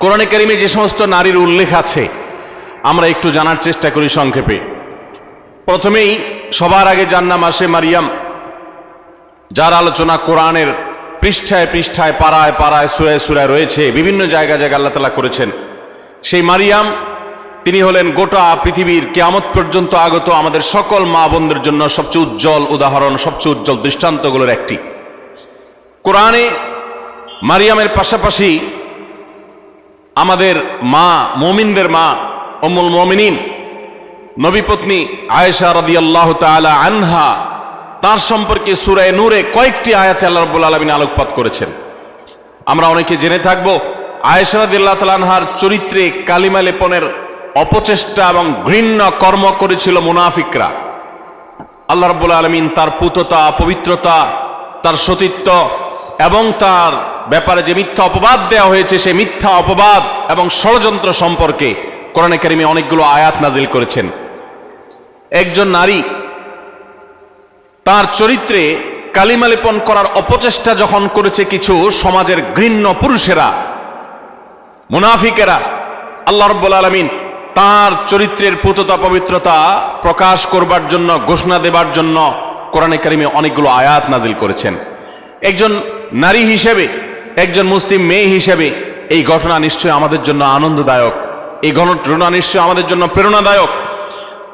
কোরআনে কারিমে যে সমস্ত নারীর উল্লেখ আছে আমরা একটু জানার চেষ্টা করি সংক্ষেপে। প্রথমেই সবার আগে যার নাম আসে মারিয়াম, যার আলোচনা কোরআনের পৃষ্ঠায় পৃষ্ঠায় পাড়ায় পাড়ায় সূরায় সূরায় রয়েছে, বিভিন্ন জায়গায় জায়গায় আল্লাহ তাআলা করেছেন। সেই মারিয়াম তিনি হলেন গোটা পৃথিবীর কিয়ামত পর্যন্ত আগত আমাদের সকল মা বোনদের জন্য সবচেয়ে উজ্জ্বল উদাহরণ, সবচেয়ে উজ্জ্বল দৃষ্টান্তগুলোর একটি। কোরআনে মারিয়ামের পাশাপাশি আমাদের মা, মুমিনদের মা উম্মুল মুমিনিন নবী পত্নী আয়েশা রাদিয়াল্লাহু তাআলা আনহা, তার সম্পর্কে সূরা নূরে কয়েকটি আয়াতে আল্লাহ রাব্বুল আলামিন আলোকপাত করেছেন। আমরা অনেকে জেনে থাকব আয়েশা রাদিয়াল্লাহু তাআলা আনহার চরিত্রে কালিমা লেপনের অপচেষ্টা এবং ঘৃণ্য কর্ম করেছিল মুনাফিকরা। আল্লাহ রাব্বুল আলামিন তার পুততা, পবিত্রতা, তার সতীত্ব এবং তার ব্যাপারে যে মিথ্যা অপবাদ দেওয়া হয়েছে সেই মিথ্যা অপবাদ এবং ষড়যন্ত্র সম্পর্কে কোরআনে কারিমে অনেকগুলো আয়াত নাজিল করেছেন। একজন নারী তার চরিত্রে কালিমা লেপন করার অপচেষ্টা যখন করেছে কিছু সমাজের ঘৃণ্য পুরুষেরা, মুনাফিকেরা, আল্লাহ রাব্বুল আলামিন তার চরিত্রের পুততা পবিত্রতা প্রকাশ করবার জন্য, ঘোষণা দেবার জন্য কোরআনে কারিমে অনেকগুলো আয়াত নাজিল করেছেন। একজন নারী হিসেবে, একজন মুসলিম মেয়ে হিসেবে এই ঘটনা নিশ্চয় আমাদের জন্য আনন্দদায়ক, এই ঘটনা নিশ্চয় আমাদের জন্য প্রেরণাদায়ক।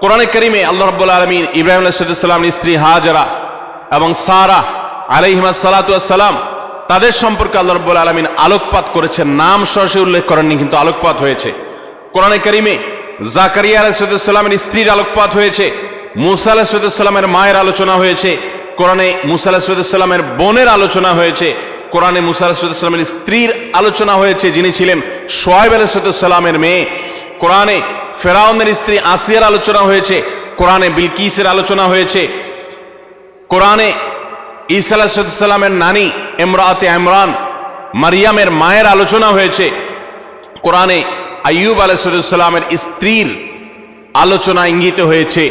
কোরআনে কারিমে আল্লাহ রাব্বুল আলামিন ইব্রাহিম আলাইহিস সালামের স্ত্রী হাজেরা এবং সারা আলাইহিমাস সালাতু ওয়াস সালাম, তাদের সম্পর্কে আল্লাহ রাব্বুল আলামিন আলোকপাত করেছেন। নাম সরাসরি উল্লেখ করেননি, কিন্তু আলোকপাত হয়েছে। কোরআনে কারিমে জাকারিয়া আলাইহিস সালামের স্ত্রীর আলোকপাত হয়েছে, মুসা আলাইহিস সালামের মায়ের আলোচনা হয়েছে, কোরআনে মুসা আলাইহিস সালামের বোনের আলোচনা হয়েছে, কোরআনে মুসা আলাইহিস সালামের স্ত্রীর আলোচনা হয়েছে যিনি ছিলেন শুআয়ব আলাইহিস সালামের মেয়ে, কোরআনে ফেরাউনের স্ত্রী আসিয়ার আলোচনা হয়েছে, কোরআনে বিলকিসের আলোচনা হয়েছে, কোরআনে ঈসা আলাইহিস সালামের নানী ইমরাতে ইমরান মারিয়ামের মায়ের আলোচনা হয়েছে, কোরআনে আইয়ুব আলাইহিস সালামের স্ত্রীর আলোচনা ইঙ্গিত হয়েছে,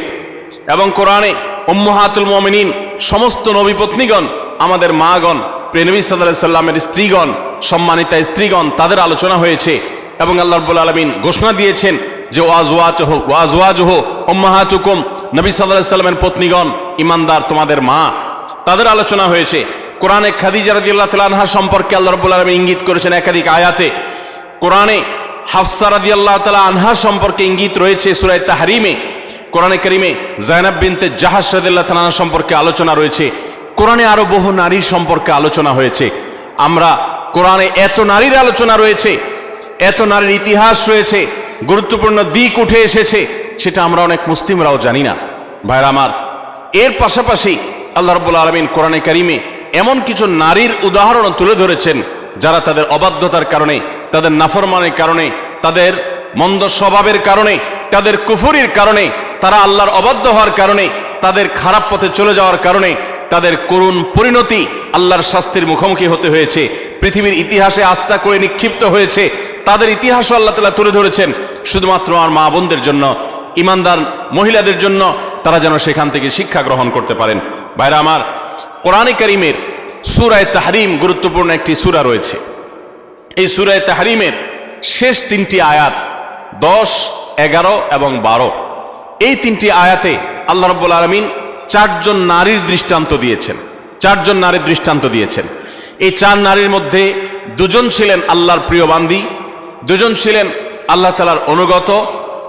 এবং কোরআনে উম্মাহাতুল মুমিনিন সমস্ত নবী পত্নীগণ, আমাদের মাগণ, প্রিয় নবী সাল্লাল্লাহু আলাইহি সাল্লামের স্ত্রীগণ, সম্মানিতা স্ত্রীগণ, তাদের আলোচনা হয়েছে। এবং আল্লাহ রাব্বুল আলামিন ঘোষণা দিয়েছেন যে ওয়াজওয়াজুহু উম্মাহাতুকুম, নবী সাল্লাল্লাহু আলাইহি সাল্লামের পত্নীগণ ঈমানদার তোমাদের মা, তাদের আলোচনা হয়েছে। কোরআনে খাদিজা রাদিয়াল্লাহু তাআলা আনহা সম্পর্কে আল্লাহ রাব্বুল আলামিন ইঙ্গিত করেছেন একাধিক আয়াতে। কোরআনে হাফসা রাদিয়াল্লাহু তাআলা আনহা সম্পর্কে ইঙ্গিত রয়েছে সূরা তাহরিমে। কোরআনে কারিমে যায়েনাব বিনতে জাহাশ রাদিয়াল্লাহু তাআলা আনহা সম্পর্কে আলোচনা রয়েছে। কোরআনে আরো বহু নারীর সম্পর্কে আলোচনা হয়েছে। আমরা কোরআনে এত নারীর আলোচনা রয়েছে, এত নারীর ইতিহাস রয়েছে, গুরুত্বপূর্ণ দিক উঠে এসেছে, সেটা আমরা অনেক মুসলিমরাও জানি না। ভাইরা আমার, এর পাশাপাশি আল্লাহ রাব্বুল আলামিন কোরআনে কারিমে এমন কিছু নারীর উদাহরণ তুলে ধরেছেন যারা তাদের অবাধ্যতার কারণে, তাদের নাফরমানের কারণে, তাদের মন্দ স্বভাবের কারণে, তাদের কুফরির কারণে, তারা আল্লাহর অবাধ্য হওয়ার কারণে, তাদের খারাপ পথে চলে যাওয়ার কারণে তাদের করুণ পরিণতি, আল্লাহর শাস্তির মুখোমুখি হতে হয়েছে, পৃথিবীর ইতিহাসে আস্থা করে নিক্ষিপ্ত হয়েছে। তাদের ইতিহাসও আল্লাহ তাআলা তুলে ধরেছেন শুধুমাত্র আমার মা বোনদের জন্য, ইমানদার মহিলাদের জন্য, তারা যেন সেখান থেকে শিক্ষা গ্রহণ করতে পারেন। ভাইরা আমার, কোরআনে কারিমের সূরা তাহরিম গুরুত্বপূর্ণ একটি সূরা রয়েছে। এই সূরা তাহরিমের শেষ তিনটি আয়াত 10, 11 এবং 12, এই তিনটি আয়াতে আল্লাহ রাব্বুল আলামিন চারজন নারীর দৃষ্টান্ত দিয়েছেন। চারজন নারীর দৃষ্টান্ত দিয়েছেন। এই চার নারীর মধ্যে দুজন ছিলেন আল্লাহর প্রিয় বান্দী, দুজন ছিলেন আল্লাহ তাআলার অনুগত,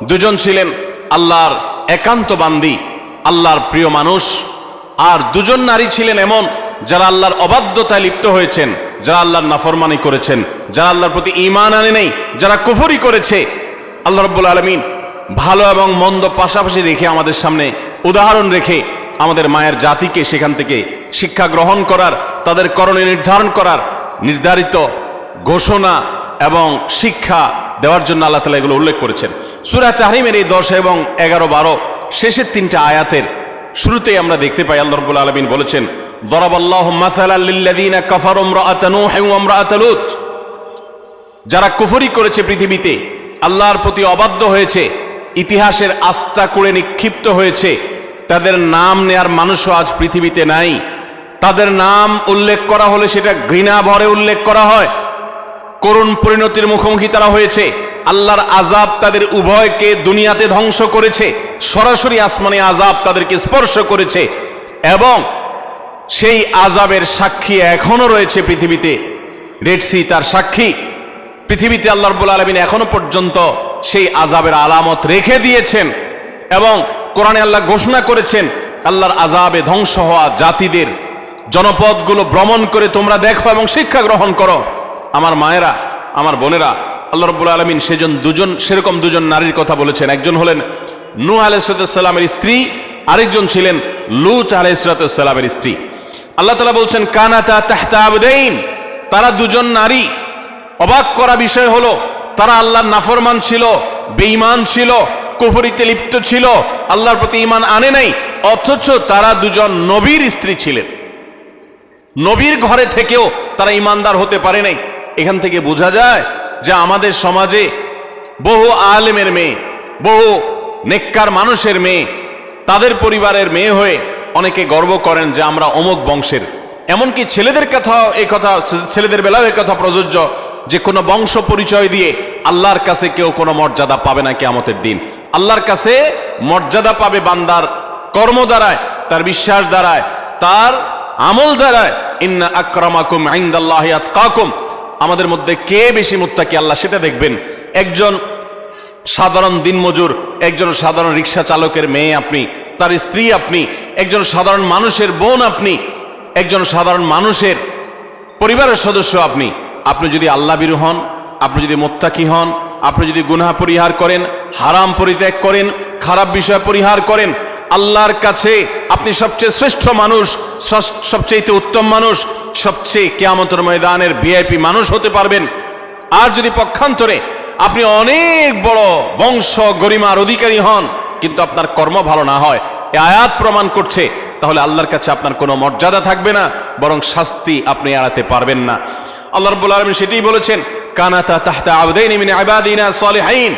দুজন ছিলেন আল্লাহর একান্ত বান্দী, আল্লাহর প্রিয় মানুষ, আর দুজন নারী ছিলেন এমন যারা আল্লাহর অবাধ্যতায় লিপ্ত হয়েছেন, যারা আল্লাহর নাফরমানি করেছেন, যারা আল্লাহর প্রতি ঈমান আনে নাই, যারা কুফরি করেছে। আল্লাহ রাব্বুল আলামিন ভালো এবং মন্দ পাশাপাশি রেখে আমাদের সামনে উদাহরণ রেখে আমাদের মায়ের জাতিকে সেখান থেকে শিক্ষা গ্রহণ করার, তাদের করণীয় নির্ধারণ করার নির্ধারিত ঘোষণা এবং শিক্ষা দেওয়ার জন্য আল্লাহ তাআলা এগুলো উল্লেখ করেছেন। সূরা তাহরিমের এই 10 এবং 11, 12 শেষের তিনটা আয়াতের শুরুতেই আমরা দেখতে পাই আল্লাহ রাব্বুল আলামিন বলেছেন, দরাবাল্লাহু মাসালাল লিল্লাযিনা কাফারু ইমরাআতা নূহ ওয়া ইমরাআতা লূত, যারা কুফরি করেছে, পৃথিবীতে আল্লাহর প্রতি অবাধ্য হয়েছে, ইতিহাসের আস্থা করে নিক্ষিপ্ত হয়েছে, তাদের নাম নেয়ার মানুষও আজ পৃথিবীতে নাই। তাদের নাম উল্লেখ করা হলে সেটা ঘৃণা ভরে উল্লেখ করা হয়। করুণ পরিণতির মুখোমুখি তারা হয়েছে। আল্লাহর আযাব তাদের উভয়কে দুনিয়াতে ধ্বংস করেছে, সরাসরি আসমানে আযাব তাদেরকে স্পর্শ করেছে, এবং সেই আযাবের সাক্ষী এখনো রয়েছে পৃথিবীতে। রেড সি তার সাক্ষী। পৃথিবীতে আল্লাহ রাব্বুল আলামিন এখনো পর্যন্ত সেই আযাবের আলামত রেখে দিয়েছেন, এবং কোরআনে আল্লাহ ঘোষণা করেছেন আল্লাহর আযাবে ধ্বংস হওয়া জাতিদের জনপদগুলো ভ্রমণ করে তোমরা দেখো এবং শিক্ষা গ্রহণ করো। আমার মায়েরা, আমার বোনেরা, আল্লাহ রাব্বুল আলামিন সেরকম দুজন নারীর কথা বলেছেন। একজন হলেন নূহ আলাইহিস সালামের স্ত্রী, আরেকজন ছিলেন লূত আলাইহিস সালামের স্ত্রী। আল্লাহ তাআলা বলছেন কানাতা তাহতা আবদাইন, তারা দুজন নারী। অবাক করা বিষয় হলো তারা আল্লাহর নাফরমান ছিল, বেঈমান ছিল, কুফরিতে লিপ্ত ছিল, আল্লাহর প্রতি ঈমান আনে নাই, অথচ তারা দুজন নবীর স্ত্রী ছিলেন। নবীর ঘরে থেকেও তারা ঈমানদার হতে পারে নাই। এখান থেকে বোঝা যায় যে আমাদের সমাজে বহু আলেমের মেয়ে, বহু নেককার মানুষের মেয়ে, তাদের পরিবারের মেয়ে হয়ে অনেকে গর্ব করেন যে আমরা অমুক বংশের। এমনকি ছেলেদের বেলাও এই কথা প্রযোজ্য যে কোনো বংশ পরিচয় দিয়ে আল্লাহর কাছে কেউ কোনো মর্যাদা পাবে না কিয়ামতের দিন। আল্লাহর কাছে মর্যাদা পাবে বান্দার কর্ম দ্বারায়, তার বিশ্বাস দ্বারায়, তার আমল দ্বারায়। ইন্না আকরামাকুম ইনদাল্লাহি আতকাকুম, আমাদের মধ্যে কে বেশি মুত্তাকি আল্লাহ সেটা দেখবেন। একজন সাধারণ দিনমজুর, একজন সাধারণ রিক্সা চালকের মেয়ে আপনি, তার স্ত্রী আপনি, একজন সাধারণ মানুষের বোন আপনি, একজন সাধারণ মানুষের পরিবারের সদস্য আপনি। আপনি যদি আল্লাহ ভীরু হন, আপনি যদি মুত্তাকি হন, আপনি যদি গুনাহ পরিহার করেন, হারাম পরিত্যাগ করেন, খারাপ বিষয় পরিহার করেন, আল্লাহর কাছে আপনি সবচেয়ে শ্রেষ্ঠ মানুষ, সবচেয়ে উত্তম মানুষ, সবচেয়ে কিয়ামতের ময়দানের ভিআইপি মানুষ হতে পারবেন। আর যদি পক্ষান্তরে আপনি অনেক বড় বংশ গরিমার অধিকারী হন, কিন্তু আপনার কর্ম ভালো না হয়, এই আয়াত প্রমাণ করছে, তাহলে আল্লাহর কাছে আপনার কোনো মর্যাদা থাকবে না, বরং শাস্তি আপনি এড়াতে পারবেন না। আল্লাহ রাব্বুল আলামিন সেটাই বলেছেন কানাতা তাহতা আবদাইনি মিন ইবাদিনা সালিহিন,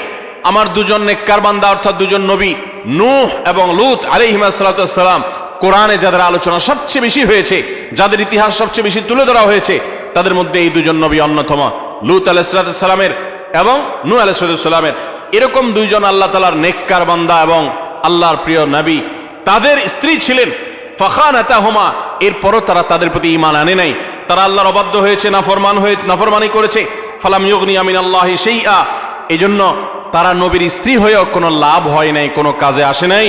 আমার দুজন নেককার বান্দা অর্থাৎ দুজন নবী নূহ এবং লূত আলাইহিমা সাল্লাতু ওয়াস সালাম, কোরআনে যাদের আলোচনা সবচেয়ে বেশি হয়েছে, যাদের ইতিহাস সবচেয়ে বেশি তুলে ধরা হয়েছে, তাদের মধ্যে এই দুজন নবী অন্যতম। লূত আলাইহিস সালামের এবং নূহ আলাইহিস সালামের এরকম দুইজন আল্লাহ তাআলার নেককার বান্দা এবং আল্লাহর প্রিয় নবী, তাদের স্ত্রী ছিলেন ফাখানাতাহুমা, এরপরও তারা তাদের প্রতি ঈমান আনে নাই, তারা আল্লাহর অবাধ্য হয়েছে, নাফরমানি করেছে। ফালাম ইউগনিয়া মিনাল্লাহি শাইআ, এজন্য তারা নবীর স্ত্রী হয়েও কোনো লাভ হয় নাই, কোনো কাজে আসে নাই।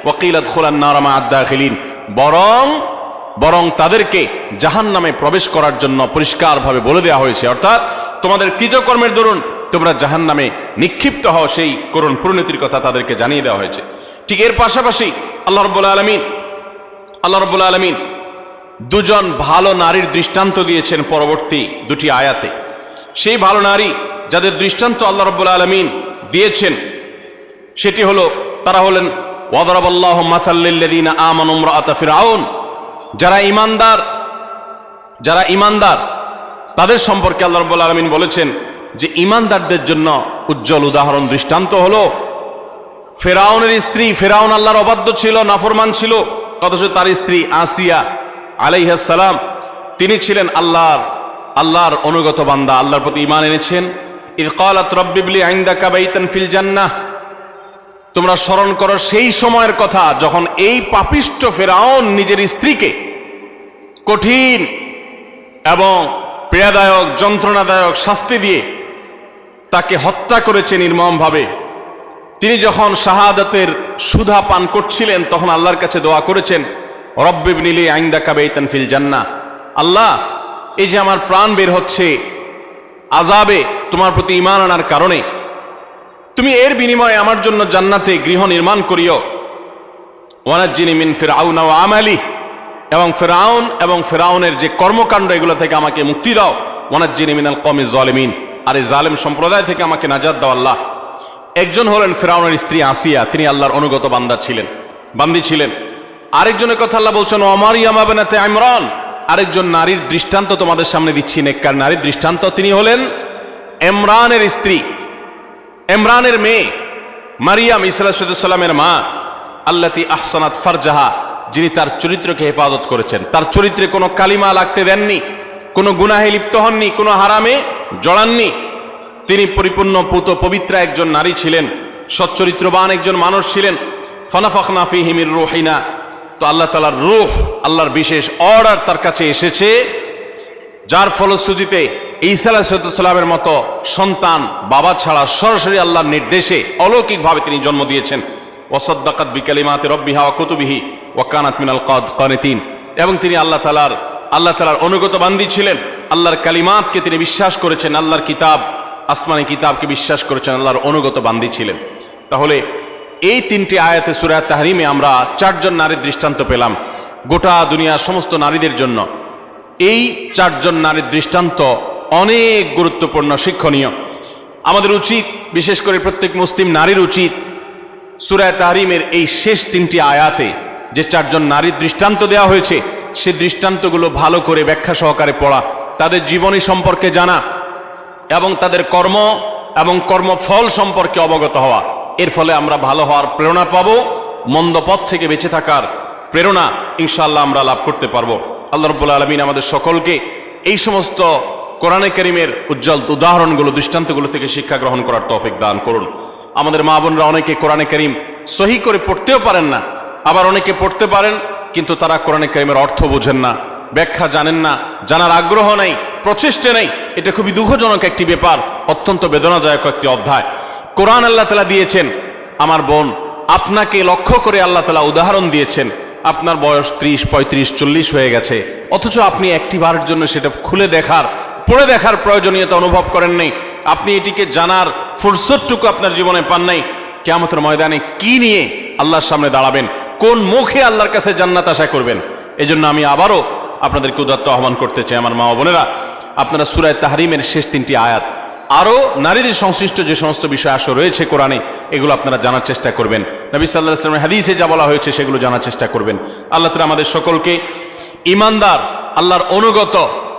ওয়াকিলা দুখুলান নার মা আদ-দাখিলিন, বরং তাদেরকে জাহান্নামে প্রবেশ করার জন্য পরিষ্কারভাবে বলে দেওয়া হয়েছে, অর্থাৎ তোমাদের কৃতকর্মের দরুন তোমরা জাহান্নামে নিক্ষিপ্ত হও, সেই করুণ পরিণতির কথা তাদেরকে জানিয়ে দেওয়া হয়েছে। ঠিক এর পাশাপাশি আল্লাহ রাব্বুল আলামিন দুজন ভালো নারীর দৃষ্টান্ত দিয়েছেন পরবর্তী দুটি আয়াতে। সেই ভালো নারী যাদের দৃষ্টান্ত আল্লাহ রাব্বুল আলামিন দিয়েছেন সেটি হলো, তারা হলেন ওয়াদারাবাল্লাহু মাসাল লিল্লাযিনা আমানু ইমরাআতা ফিরআউন, যারা ঈমানদার তাদের সম্পর্কে আল্লাহ রাব্বুল আলামিন বলেছেন যে ঈমানদারদের জন্য উজ্জ্বল উদাহরণ দৃষ্টান্ত হলো ফিরআউনের স্ত্রী। ফিরআউন আল্লাহর অবাধ্য ছিল, নাফরমান ছিল, অথচ তার স্ত্রী আসিয়া আলাইহিস সালাম তিনি ছিলেন আল্লাহর অনুগত বান্দা, আল্লাহর প্রতি ঈমান এনেছেন। ইয ক্বালাত রাব্বি ইবলি ইনদাকা বাইতান ফিল জান্নাহ, তোমরা স্মরণ করো সেই সময়ের কথা যখন এই পাপিষ্ঠ ফিরআউন নিজের স্ত্রীকে কঠিন এবং পীড়াদায়ক যন্ত্রণাদায়ক শাস্তি দিয়ে তাকে হত্যা করেছে নির্মমভাবে। তিনি যখন শাহাদাতের সুধা পান করছিলেন তখন আল্লাহর কাছে দোয়া করেছেন রব্বি ইবনি লি ইনদাকা বাইতান ফিল জান্নাহ, আল্লাহ এই যে আমার প্রাণ বের হচ্ছে আযাবে তোমার প্রতি ঈমান আনার কারণে, তুমি এর বিনিময়ে আমার জন্য জান্নাতে গৃহ নির্মাণ করিও। ওয়ানাজ্জিনি মিন ফিরআউন ওয়া আমালি, এবং ফিরআউন এবং ফিরআউনের যে কর্মকাণ্ড এগুলো থেকে আমাকে মুক্তি দাও। ওয়ানাজ্জিনি মিনাল কওমিজ জালিমিন, আর এই জালেম সম্প্রদায় থেকে আমাকে নাজাত দাও আল্লাহ। একজন হলেন ফিরআউনের স্ত্রী আসিয়া, তিনি আল্লাহর অনুগত বান্দি ছিলেন। আরেকজনের কথা আল্লাহ বলছেন ওয়া মারইয়াম বিনতে ইমরান, আরেকজন নারীর দৃষ্টান্ত তোমাদের সামনে দিচ্ছি, নেককার নারীর দৃষ্টান্ত। তিনি হলেন ইমরানের স্ত্রী, ইমরানের মেয়ে মারিয়াম ঈসা আলাইহিস সালামের মা, আল্লাতী আহসানাত ফারজাহা, যিনি তার চরিত্রকে হেফাজত করেছেন, তার চরিত্রে কোনো কালিমা লাগতে দেননি, কোনো গুনাহে লিপ্ত হননি, কোনো হারামে জড়াননি। তিনি পরিপূর্ণ পুত পবিত্র একজন নারী ছিলেন, সচ্চরিত্রবান একজন মানুষ ছিলেন। ফানাফাখনা ফীহি মির রূহিনা, তো আল্লাহ তাআলার রূহ, আল্লাহর বিশেষ অর্ডার তার কাছে এসেছে, যার ফলশ্রুতিতে ঈসা আলাইহিস সালামের মতো সন্তান বাবা ছাড়া সরাসরি আল্লাহর নির্দেশে অলৌকিকভাবে তিনি জন্ম দিয়েছেন। ওয়াসাদ্দাকাত বিকালিমাতি রাব্বিহা ওয়া কুতুবিহি ওয়া কানাত মিনাল কানিতিন, এবং তিনি আল্লাহ তাআলার অনুগত বান্দী ছিলেন। আল্লাহর কালিমাতকে তিনি বিশ্বাস করেছেন, আল্লাহর কিতাব, আসমানি কিতাবকে বিশ্বাস করেছেন, আল্লাহর অনুগত বান্দী ছিলেন। তাহলে এই তিনটি আয়াতে সূরা তাহরিমে আমরা চারজন নারীর দৃষ্টান্ত পেলাম গোটা দুনিয়ার সমস্ত নারীদের জন্য। এই চারজন নারীর দৃষ্টান্ত অনেক গুরুত্বপূর্ণ, শিক্ষণীয়। আমাদের উচিত, বিশেষ করে প্রত্যেক মুসলিম নারীর উচিত, সূরা তাহরিমের এই শেষ তিনটি আয়াতে যে চারজন নারীর দৃষ্টান্ত দেওয়া হয়েছে, সে দৃষ্টান্তগুলো ভালো করে ব্যাখ্যা সহকারে পড়া, তাদের জীবনী সম্পর্কে জানা এবং তাদের কর্ম এবং কর্মফল সম্পর্কে অবগত হওয়া। এর ফলে আমরা ভালো হওয়ার প্রেরণা পাবো, মন্দ পথ থেকে বেঁচে থাকার প্রেরণা ইনশাআল্লাহ আমরা লাভ করতে পারবো। আল্লাহ রাব্বুল আলামিন আমাদের সকলকে এই সমস্ত কোরআনে কারীমের উজ্জ্বল উদাহরণগুলো, দৃষ্টান্তগুলো থেকে শিক্ষা গ্রহণ করার তৌফিক দান করুন। আমাদের মা বোনরা অনেকে কোরআনে কারীম সহি করে পড়তেও পারেন না, আবার অনেকে পড়তে পারেন কিন্তু তারা কোরআনে কারীমের অর্থ বোঝেন না, ব্যাখ্যা জানেন না, জানার আগ্রহ নেই, প্রচেষ্টা নেই। এটা খুবই দুঃখজনক একটি ব্যাপার, অত্যন্ত বেদনাদায়ক একটি অধ্যায়। কোরআন আল্লাহ তাআলা দিয়েছেন, আমার বোন, আপনাকে লক্ষ্য করে আল্লাহ তাআলা উদাহরণ দিয়েছেন। আপনার বয়স 30, 35, 40 হয়ে গেছে, অথচ আপনি একটি বারের জন্য সেটা খুলে দেখার, পড়ে দেখার প্রয়োজনীয়তা অনুভব করেন নাই। আপনি এটিকে জানার ফুরসতটুকু আপনার জীবনে পান নাই। কিয়ামতের ময়দানে কি নিয়ে আল্লাহর সামনে দাঁড়াবেন, কোন মুখে আল্লাহর কাছে জান্নাত আশা করবেন? এজন্য আমি আবারও আপনাদেরকে উদাত্ত আহ্বান করতে চাই, আমার মা ও বোনেরা, আপনারা সূরা তাহরিমের শেষ তিনটি আয়াত, আরও নারীদের সংশ্লিষ্ট যে সমস্ত বিষয় আসো রয়েছে কোরআনে, এগুলো আপনারা জানার চেষ্টা করবেন। নবী সাল্লাল্লাহু আলাইহি ওয়াসাল্লামের হাদিসে যা বলা হয়েছে সেগুলো জানার চেষ্টা করবেন। আল্লাহ তাআলা আমাদের সকলকে ঈমানদার, আল্লাহর অনুগত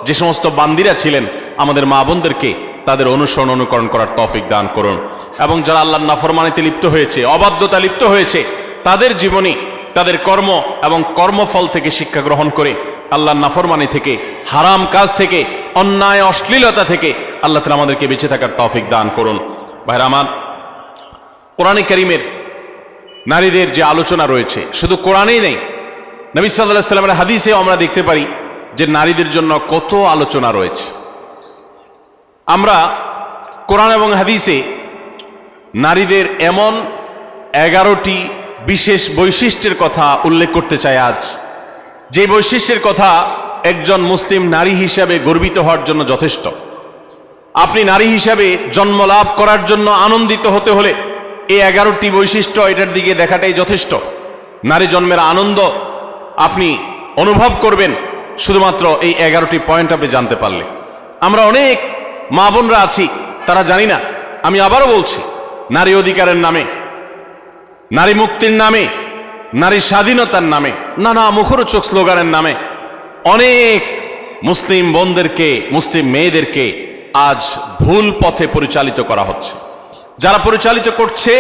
যে সমস্ত বান্দিরা ছিলেন, আমাদের মা বোনদেরকে তাদের অনুসরণ অনুকরণ করার তৌফিক দান করুন। এবং যারা আল্লাহর নাফরমানিতে লিপ্ত হয়েছে, অবাধ্যতা লিপ্ত হয়েছে, তাদের জীবনী, তাদের কর্ম এবং কর্মফল থেকে শিক্ষা গ্রহণ করে আল্লাহর নাফরমানি থেকে, হারাম কাজ থেকে, অন্যায় অশ্লীলতা থেকে আল্লাহ তাআলা আমাদেরকে বেঁচে থাকার তৌফিক দান করুন। ভাইরা আমার, কোরআনে কারীমের নারীদের যে আলোচনা রয়েছে, শুধু কোরআনেই নেই, নবী সাল্লাল্লাহু আলাইহি ওয়াসাল্লামের হাদিসেও আমরা দেখতে পারি যে নারীদের জন্য কত আলোচনা রয়েছে। আমরা কোরআন এবং হাদিসে নারীদের এমন 11টি বিশেষ বৈশিষ্ট্যের কথা উল্লেখ করতে চাই আজ, যে বৈশিষ্ট্যের কথা একজন মুসলিম নারী হিসাবে গর্বিত হওয়ার জন্য যথেষ্ট। আপনি নারী হিসাবে জন্ম লাভ করার জন্য আনন্দিত হতে হলে এই 11টি বৈশিষ্ট্য, এটার দিকে দেখাটাই যথেষ্ট। নারী জন্মের আনন্দ আপনি অনুভব করবেন শুধুমাত্র এই 11টি পয়েন্ট আপনি জানতে পারলে। আমরা অনেক মা বোনরা আছি, তারা জানি না। আমি আবারও বলছি, নারী অধিকারের নামে, নারী মুক্তির নামে, নারী স্বাধীনতার নামে, নানা মুখরোচক স্লোগানের নামে অনেক মুসলিম বোনদেরকে, মুসলিম মেয়েদেরকে আজ ভুল পথে পরিচালিত করা হচ্ছে। যারা পরিচালিত করছে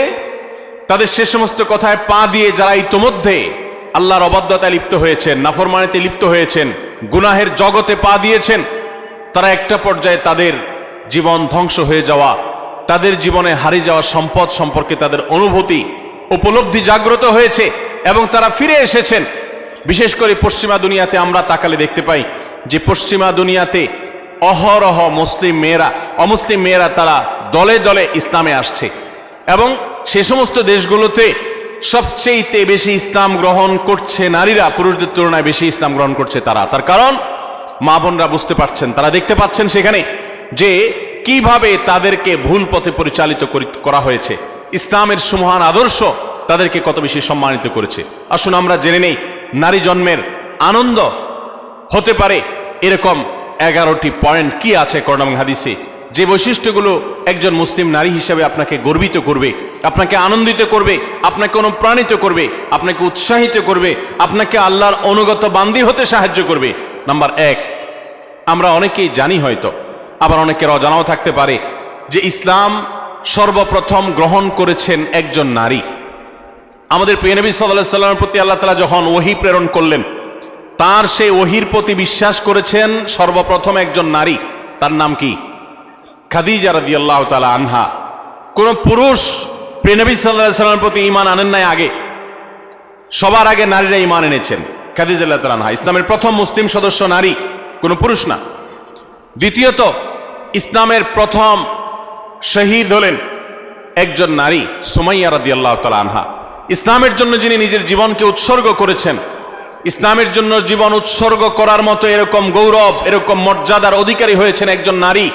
তাদের সে সমস্ত কথায় পা দিয়ে যারা ইতোমধ্যে আল্লাহর অবাধ্যতায় লিপ্ত হয়েছেন, নাফরমানিতে লিপ্ত হয়েছেন, গুনাহের জগতে পা দিয়েছেন, তারা একটা পর্যায়ে তাদের জীবন ধ্বংস হয়ে যাওয়া, তাদের জীবনে হারিয়ে যাওয়া সম্পদ সম্পর্কে তাদের অনুভূতি, উপলব্ধি জাগ্রত হয়েছে এবং তারা ফিরে এসেছেন। বিশেষ করে পশ্চিমা দুনিয়াতে আমরা তাকালে দেখতে পাই যে পশ্চিমা দুনিয়াতে অহরহ মুসলিম মেয়েরা, অমুসলিম মেয়েরা তারা দলে দলে ইসলামে আসছে এবং সে সমস্ত দেশগুলোতে সবচেয়ে বেশি ইসলাম গ্রহণ করছে নারীরা, পুরুষদের তুলনায় বেশি ইসলাম গ্রহণ করছে তারা। তার কারণ মা বোনরা বুঝতে পারছেন, তারা দেখতে পাচ্ছেন সেখানে যে কিভাবে তাদেরকে ভুল পথে পরিচালিত করা হয়েছে। ইসলামের সুমহান আদর্শ তাদেরকে কত বেশি সম্মানিত করেছে। আসুন আমরা জেনে নেই নারী জন্মের আনন্দ হতে পারে এরকম 11টি পয়েন্ট কি আছে কোরআন এবং হাদিসে, যে বৈশিষ্ট্যগুলো একজন মুসলিম নারী হিসেবে আপনাকে গর্বিত করবে, আপনাকে আনন্দিত করবে, আপনাকে অনুপ্রাণিত করবে, আপনাকে উৎসাহিত করবে, আপনাকে আল্লাহর অনুগত বান্দী হতে সাহায্য করবে। নাম্বার 1, আমরা অনেকেই জানি হয়তো, আবার অনেকের অজানাও থাকতে পারে যে ইসলাম সর্বপ্রথম গ্রহণ করেছেন একজন নারী। আমাদের প্রিয় নবী সাল্লাল্লাহু আলাইহি ওয়াসাল্লামের প্রতি আল্লাহ তাআলা যখন ওহী প্রেরণ করলেন, তার সেই ওহীর প্রতি বিশ্বাস করেছেন সর্বপ্রথম একজন নারী। তার নাম কি? খাদিজা রাদিয়াল্লাহু তাআলা আনহা। কোন পুরুষ প্রিয় নবী সাল্লাল্লাহু আলাইহি ওয়াসাল্লামের প্রতি ঈমান আনেন নাই আগে, সবার আগে নারীরা ঈমান এনেছেন। খাদিজা রাদিয়াল্লাহু তাআলা আনহা ইসলামের প্রথম মুসলিম সদস্য নারী, কোন পুরুষ না। দ্বিতীয়ত, ইসলামের প্রথম শহীদ হলেন একজন নারী, সুমাইয়া রাদিয়াল্লাহু তাআলা আনহা। ইসলামের জন্য যিনি নিজের জীবনকে উৎসর্গ করেছেন, ইসলামের জন্য জীবন উৎসর্গ করার মতো এরকম গৌরব, এরকম মর্যাদার অধিকারী হয়েছেন একজন নারী,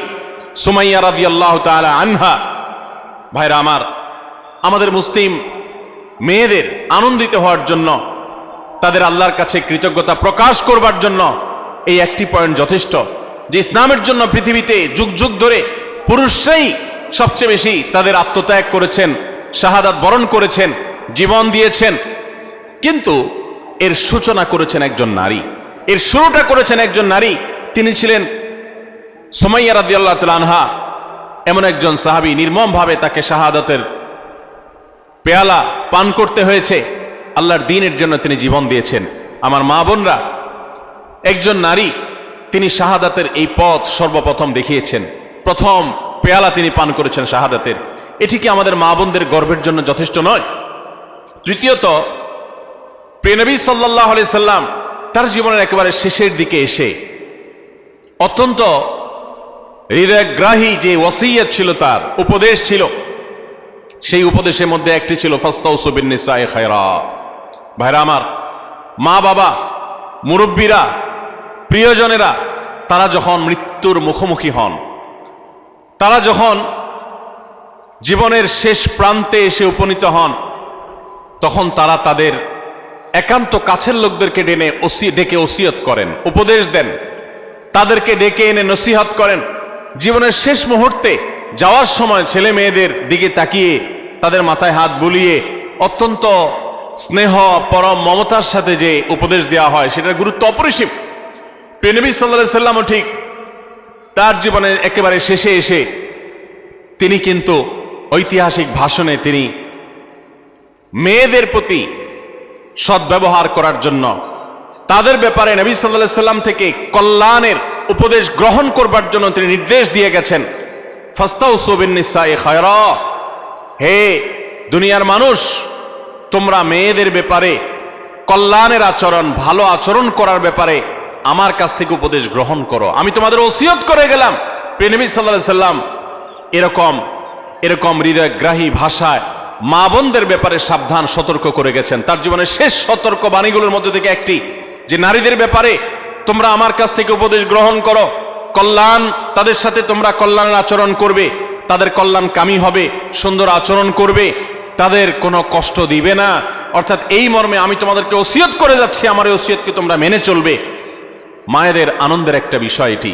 সুমাইয়া রাদিয়াল্লাহু তাআলা আনহা। ভাইরা আমার, আমাদের মুসলিম মেয়েদের আনন্দিত হওয়ার জন্য, তাদের আল্লাহর কাছে কৃতজ্ঞতা প্রকাশ করবার জন্য এই একটি পয়েন্ট যথেষ্ট, যে ইসলামের জন্য পৃথিবীতে যুগ যুগ ধরে পুরুষরাই সবচেয়ে বেশি তাদের আত্মত্যাগ করেছেন, শাহাদাত বরণ করেছেন, জীবন দিয়েছেন। কিন্তু এর সূচনা করেছেন একজন নারী, এর শুরুটা করেছেন একজন নারী। তিনি ছিলেন সুমাইয়া রাদিয়াল্লাহু তাআলা আনহা, এমন একজন সাহাবী, নির্মমভাবে তাকে শাহাদাতের পেয়ালা পান করতে হয়েছে। আল্লাহর দ্বীনের জন্য তিনি জীবন দিয়েছেন। আমার মা বোনরা, একজন নারী, তিনি শাহাদাতের এই পথ সর্বপ্রথম দেখিয়েছেন, প্রথম পেয়ালা তিনি পান করেছেন শাহাদাতের। এটি কি আমাদের মা বোনদের গর্বের জন্য যথেষ্ট নয়? তৃতীয়ত, প্রিয় নবী সাল্লাল্লাহু আলাইহি সাল্লাম তার জীবনের একেবারে শেষের দিকে এসে অত্যন্ত হৃদয়গ্রাহী যে ওসিয়ত ছিল, তার উপদেশ ছিল, সেই উপদেশের মধ্যে একটি ছিল ফাস্তাউসু বিন-নিসাই খায়রা। ভাইরা আমার, মা বাবা, মুরব্বীরা, প্রিয়জনেরা, তারা যখন মৃত্যুর মুখোমুখি হন, তারা যখন জীবনের শেষ প্রান্তে এসে উপনীত হন, তখন তারা তাদের একান্ত কাছের লোকদেরকে ডেকে ওসিয়ত করেন, উপদেশ দেন, তাদেরকে ডেকে এনে নসিহত করেন। জীবনের শেষ মুহূর্তে যাওয়ার সময় ছেলে মেয়েদের দিকে তাকিয়ে তাদের মাথায় হাত বুলিয়ে অত্যন্ত স্নেহ, পরম মমতার সাথে যে উপদেশ দেওয়া হয়, সেটার গুরুত্ব অপরিসীম। প্রিয় নবী সাল্লাল্লাহু আলাইহি সাল্লামও ঠিক তার জীবনের একেবারে শেষে এসে তিনি কিন্তু ঐতিহাসিক ভাষণে তিনি মেয়েদের প্রতি সদ্ব্যবহার করার জন্য, তাদের ব্যাপারে নবী সাল্লাল্লাহু আলাইহি সাল্লাম থেকে কল্যাণের উপদেশ গ্রহণ করবার জন্য তিনি নির্দেশ দিয়ে গেছেন, ফাস্তাউসু বিন-নিসাই খায়রা। হে দুনিয়ার মানুষ, তোমরা মেয়েদের ব্যাপারে কল্যাণের আচরণ, ভালো আচরণ করার ব্যাপারে আমার কাছ থেকে উপদেশ গ্রহণ করো, আমি তোমাদের ওসিয়ত করে গেলাম। প্রিয় নবী সাল্লাল্লাহু আলাইহি সাল্লাম এরকম হৃদয়গ্রাহী ভাষায় মা বোনদের ব্যাপারে সাবধান সতর্ক করে গেছেন। তার জীবনের শেষ সতর্ক বাণীগুলোর মধ্যে থেকে একটি, যে নারীদের ব্যাপারে তোমরা আমার কাছ থেকে উপদেশ গ্রহণ করো, কল্যাণ, তাদের সাথে তোমরা কল্যাণের আচরণ করবে, তাদের কল্যাণকামী হবে, সুন্দর আচরণ করবে, তাদের কোনো কষ্ট দিবে না। অর্থাৎ এই মর্মে আমি তোমাদেরকে ওসিয়ত করে যাচ্ছি, আমার এই ওসিয়তকে তোমরা মেনে চলবে। মায়েদের আনন্দের একটা বিষয় এটি,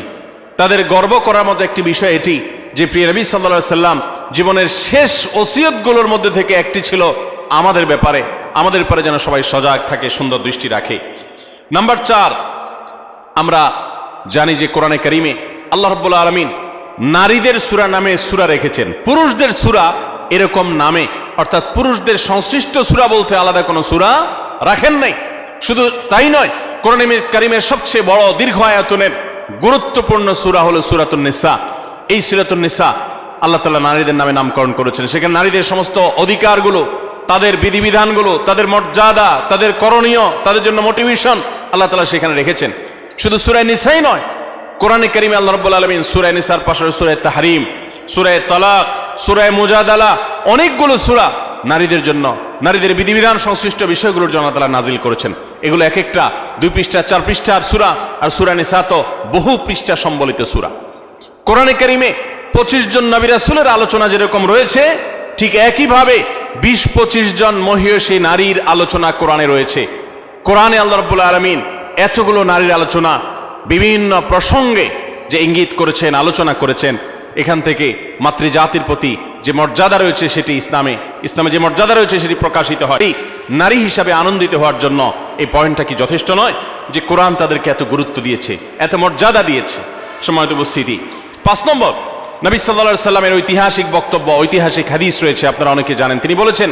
তাদের গর্ব করার মতো একটি বিষয় এটি, যে প্রিয় নবী সাল্লাল্লাহু আলাইহি সাল্লাম জীবনের শেষ ওসিয়তগুলোর মধ্যে থেকে একটি ছিল আমাদের ব্যাপারে, আমাদের ব্যাপারে যেন সবাই সজাগ থাকে, সুন্দর দৃষ্টি রাখে। নাম্বার 4, আমরা জানি যে কোরআনে কারিমে আল্লাহ রাব্বুল আলামিন নারীদের সূরা নামে সূরা রেখেছেন, পুরুষদের সূরা এরকম নামে, অর্থাৎ পুরুষদের সংশ্লিষ্ট সূরা বলতে আলাদা কোনো সূরা রাখেন নাই। শুধু তাই নয়, কোরআনে কারিমের সবচেয়ে বড় দীর্ঘ আয়াতনের গুরুত্বপূর্ণ সূরা হলো সূরাতুন নিসা। এই সূরাতুন নিসা আল্লাহ তাআলা নারীদের নামে নামকরণ করেছেন। সেখানে নারীদের সমস্ত অধিকারগুলো, তাদের বিধিবিধানগুলো, তাদের মর্যাদা, তাদের করণীয়, তাদের জন্য মোটিভেশন আল্লাহ তাআলা সেখানে রেখেছেন। শুধু সূরা নিসাই নয়, কোরআনে কারিমে আল্লাহ রাব্বুল আলামিন সূরা নিসার পাশে সূরা তাহরিম, সূরা তালাক, সূরা মুজাদালা, অনেকগুলো সূরা নারীদের জন্য, নারীদের বিধিবিধান সংশ্লিষ্ট বিষয়গুলোর জন্য আল্লাহ তাআলা নাজিল করেছেন। এগুলো এক একটা 2 পৃষ্ঠা 4 পৃষ্ঠার সূরা, আর সূরা নিসা তো বহু পৃষ্ঠা সম্বলিত সূরা। কোরআনে কারিমে 25 জন নবী রাসূলের আলোচনা যেরকম রয়েছে, ঠিক একইভাবে 20-25 জন মহিয়সী নারীর আলোচনা কোরআনে রয়েছে। কোরআনে আল্লাহ রাব্বুল আলামিন এতগুলো নারীর আলোচনা, বিভিন্ন প্রসঙ্গে যে ইঙ্গিত করেছেন, আলোচনা করেছেন, এখান থেকে মাতৃজাতির প্রতি যে মর্যাদা রয়েছে সেটি ইসলামে যে মর্যাদা রয়েছে সেটি প্রকাশিত হয়। নারী হিসাবে আনন্দিত হওয়ার জন্য এই পয়েন্টটা কি যথেষ্ট নয়, যে কোরআন তাদেরকে এত গুরুত্ব দিয়েছে, এত মর্যাদা দিয়েছে? সম্মানিত উপস্থিতি, 5 নম্বর, নবী সাল্লাল্লাহু আলাইহি সাল্লামের ঐতিহাসিক বক্তব্য, ঐতিহাসিক হাদিস রয়েছে, আপনারা অনেকে জানেন। তিনি বলেছেন,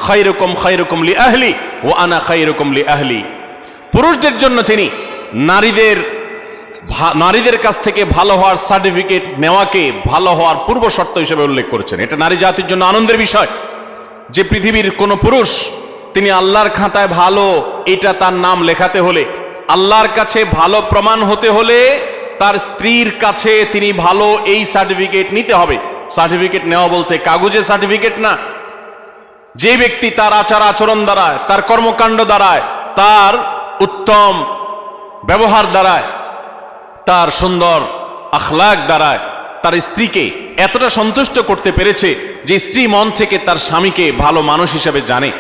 খায়রুকুম লি আহলি ওয়া আনা খায়রুকুম লি আহলি। পুরুষদের জন্য তিনি নারীদের নারীদের কাছ থেকে ভালো হওয়ার সার্টিফিকেট নেওয়াকে ভালো হওয়ার পূর্ব শর্ত হিসেবে উল্লেখ করেছেন। এটা নারী জাতির জন্য আনন্দের বিষয় যে পৃথিবীর কোনো পুরুষ তিনি আল্লাহর খাতায় ভালো এটা তার নাম লেখাতে হলে, আল্লাহর কাছে ভালো প্রমাণ হতে হলে তার স্ত্রীর কাছে তিনি ভালো এই সার্টিফিকেট নিতে হবে। সার্টিফিকেট নেওয়া বলতে কাগজে সার্টিফিকেট না, যে ব্যক্তি তার আচার আচরণ দ্বারায়, তার কর্মকাণ্ড দ্বারায়, তার উত্তম ব্যবহার দ্বারায়, তার সুন্দর আখলাক দ্বারায় তার স্ত্রীকে এতটা সন্তুষ্ট করতে পেরেছে যে স্ত্রী মন থেকে তার স্বামীকে ভালো মানুষ হিসেবে জানে,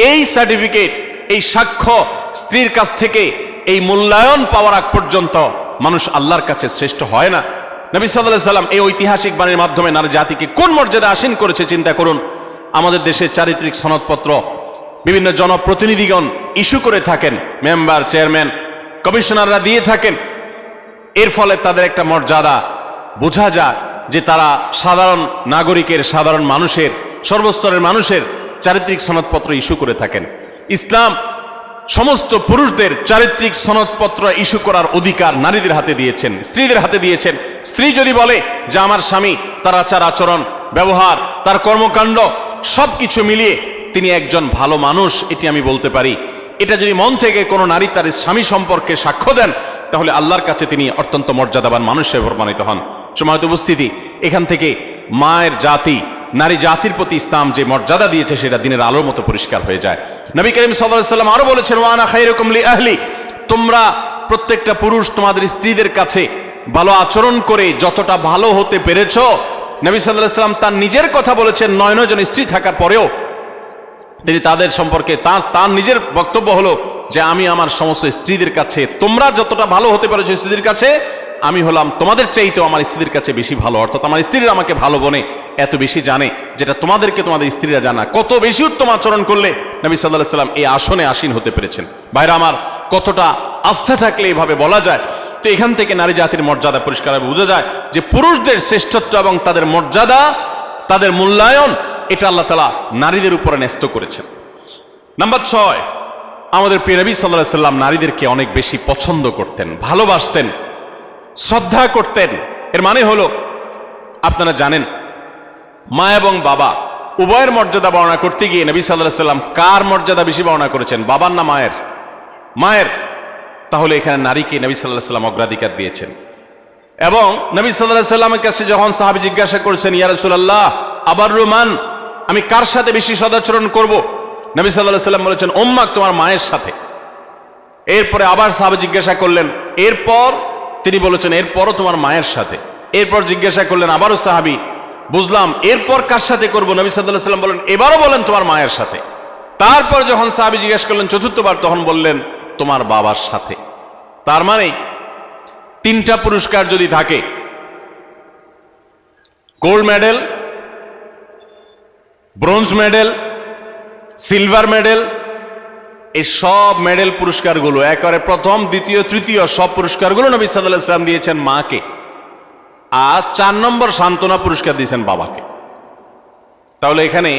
এই সার্টিফিকেট, এই সাক্ষ্য স্ত্রীর কাছ থেকে এই মূল্যায়ন পাওয়ার আগ পর্যন্ত মানুষ আল্লাহর কাছে শ্রেষ্ঠ হয় না। নবী সাল্লাল্লাহু আলাইহি সাল্লাম এই ঐতিহাসিক বাণীর মাধ্যমে নারী জাতিকে কোন মর্যাদা আসীন করেছে চিন্তা করুন। আমাদের দেশে চারিত্রিক সনদপত্র বিভিন্ন জনপ্রতিনিধিগণ ইস্যু করে থাকেন, মেম্বার, চেয়ারম্যান, কমিশনাররা দিয়ে থাকেন। এর ফলে তাদের একটা মর্যাদা বোঝা যায় যে তারা সাধারণ নাগরিকের, সাধারণ মানুষের, সর্বস্তরের মানুষের চারিত্রিক সনদপত্র ইস্যু করে থাকেন। ইসলাম সমস্ত পুরুষদের চারিত্রিক সনদপত্র ইস্যু করার অধিকার নারীদের হাতে দিয়েছেন, স্ত্রীদের হাতে দিয়েছেন। স্ত্রী যদি বলে যে আমার স্বামী, তার আচার আচরণ, ব্যবহার, তার কর্মকাণ্ড সবকিছু মিলিয়ে তিনি একজন ভালো মানুষ, এটি আমি বলতে পারি, এটা যদি মন থেকে কোনো নারী তার স্বামী সম্পর্কে সাক্ষ্য দেন তাহলে আল্লাহর কাছে তিনি অত্যন্ত মর্যাদাবান মানুষ হিসেবে প্রমাণিত হন। সম্মানিত উপস্থিতি, এখান থেকে মায়ের জাতি, নারী জাতির প্রতি ইসলাম যে মর্যাদা দিয়েছে সেটা দিনের আলোর মতো পরিষ্কার হয়ে যায়। নবী করিম সাল্লাল্লাহু আলাইহি ওয়াসাল্লাম আরো বলেছেন, ওয়া আনা খায়রুকুম লি আহলি, তোমরা প্রত্যেকটা পুরুষ তোমাদের স্ত্রীদের কাছে ভালো আচরণ করে যতটা ভালো হতে পেরেছো, নবী সাল্লাল্লাহু আলাইহি ওয়াসাল্লাম তার নিজের কথা বলেছেন। 9 জন স্ত্রী থাকার পরেও তিনি তাদের সম্পর্কে তার নিজের বক্তব্য হলো যে আমি আমার সমস্ত স্ত্রীদের কাছে, তোমরা যতটা ভালো হতে পেরেছো স্ত্রীদের কাছে, আমি হলাম তোমাদের চাইতেও আমার স্ত্রীর কাছে বেশি ভালো। অর্থাৎ আমার স্ত্রীরা আমাকে ভালো বনে এত বেশি জানে যেটা তোমাদেরকে তোমাদের স্ত্রীরা জানা। কত বেশি উত্তম আচরণ করলে নবী সাল্লাল্লাহু আলাইহি ওয়াসাল্লাম এই আসনে আসীন হতে পেরেছেন। ভাইরা আমার, কতটা আস্থা থাকলে এভাবে বলা যায়। তো এখান থেকে নারী জাতির মর্যাদা পরিষ্কারভাবে বোঝা যায় যে পুরুষদের শ্রেষ্ঠত্ব এবং তাদের মর্যাদা, তাদের মূল্যায়ন, এটা আল্লাহ তাআলা নারীদের উপরে ন্যস্ত করেছেন। নাম্বার 6, আমাদের প্রিয় নবী সাল্লাল্লাহু আলাইহি ওয়াসাল্লাম নারীদেরকে অনেক বেশি পছন্দ করতেন, ভালোবাসতেন, শ্রদ্ধা করতেন। এর মানে হলো, আপনারা জানেন মা এবং বাবা উভয়ের মর্যাদা বর্ণনা করতে গিয়ে নবী সাল্লাল্লাহু আলাইহি ওয়াসাল্লাম কার মর্যাদা বেশি বর্ণনা করেছেন, বাবার না মায়ের? মায়ের। তাহলে এখানে নারীকে নবী সাল্লাল্লাহু আলাইহি ওয়াসাল্লাম অগ্রাধিকার দিয়েছেন। এবং নবী সাল্লাল্লাহু আলাইহি ওয়াসাল্লামের কাছে যখন সাহাবী জিজ্ঞাসা করেছেন, ইয়া রাসূলুল্লাহ আবাররু মান, আমি কার সাথে বেশি সদাচরণ করব? নবী সাল্লাল্লাহু আলাইহি ওয়াসাল্লাম বলেছেন, উম্মাক, তোমার মায়ের সাথে। এরপরে আবার সাহাবী জিজ্ঞাসা করলেন, এরপর? তিনি বলেছেন, এরপরও তোমার মায়ের সাথে। এরপর জিজ্ঞাসা করলেন আবারও সাহাবী, বুঝলাম, এরপর কার সাথে করব? নবী সাল্লাল্লাহু আলাইহি ওয়াসাল্লাম বলেন, এবারও বলেন তোমার মায়ের সাথে। তারপর যখন সাহাবী জিজ্ঞাসা করলেন চতুর্থবার, তখন বললেন তোমার বাবার সাথে। তার মানে 3টা পুরস্কার যদি থাকে, gold medal, bronze medal, silver medal, এই সব মেডেল পুরস্কারগুলো একেবারে প্রথম, দ্বিতীয়, তৃতীয় সব পুরস্কারগুলো নবী সাল্লাল্লাহু আলাইহি ওয়াসাল্লাম দিয়েছেন মাকে। আর 4 নম্বর সান্ত্বনা পুরস্কার দিয়েছেন বাবাকে। তাহলে এখানে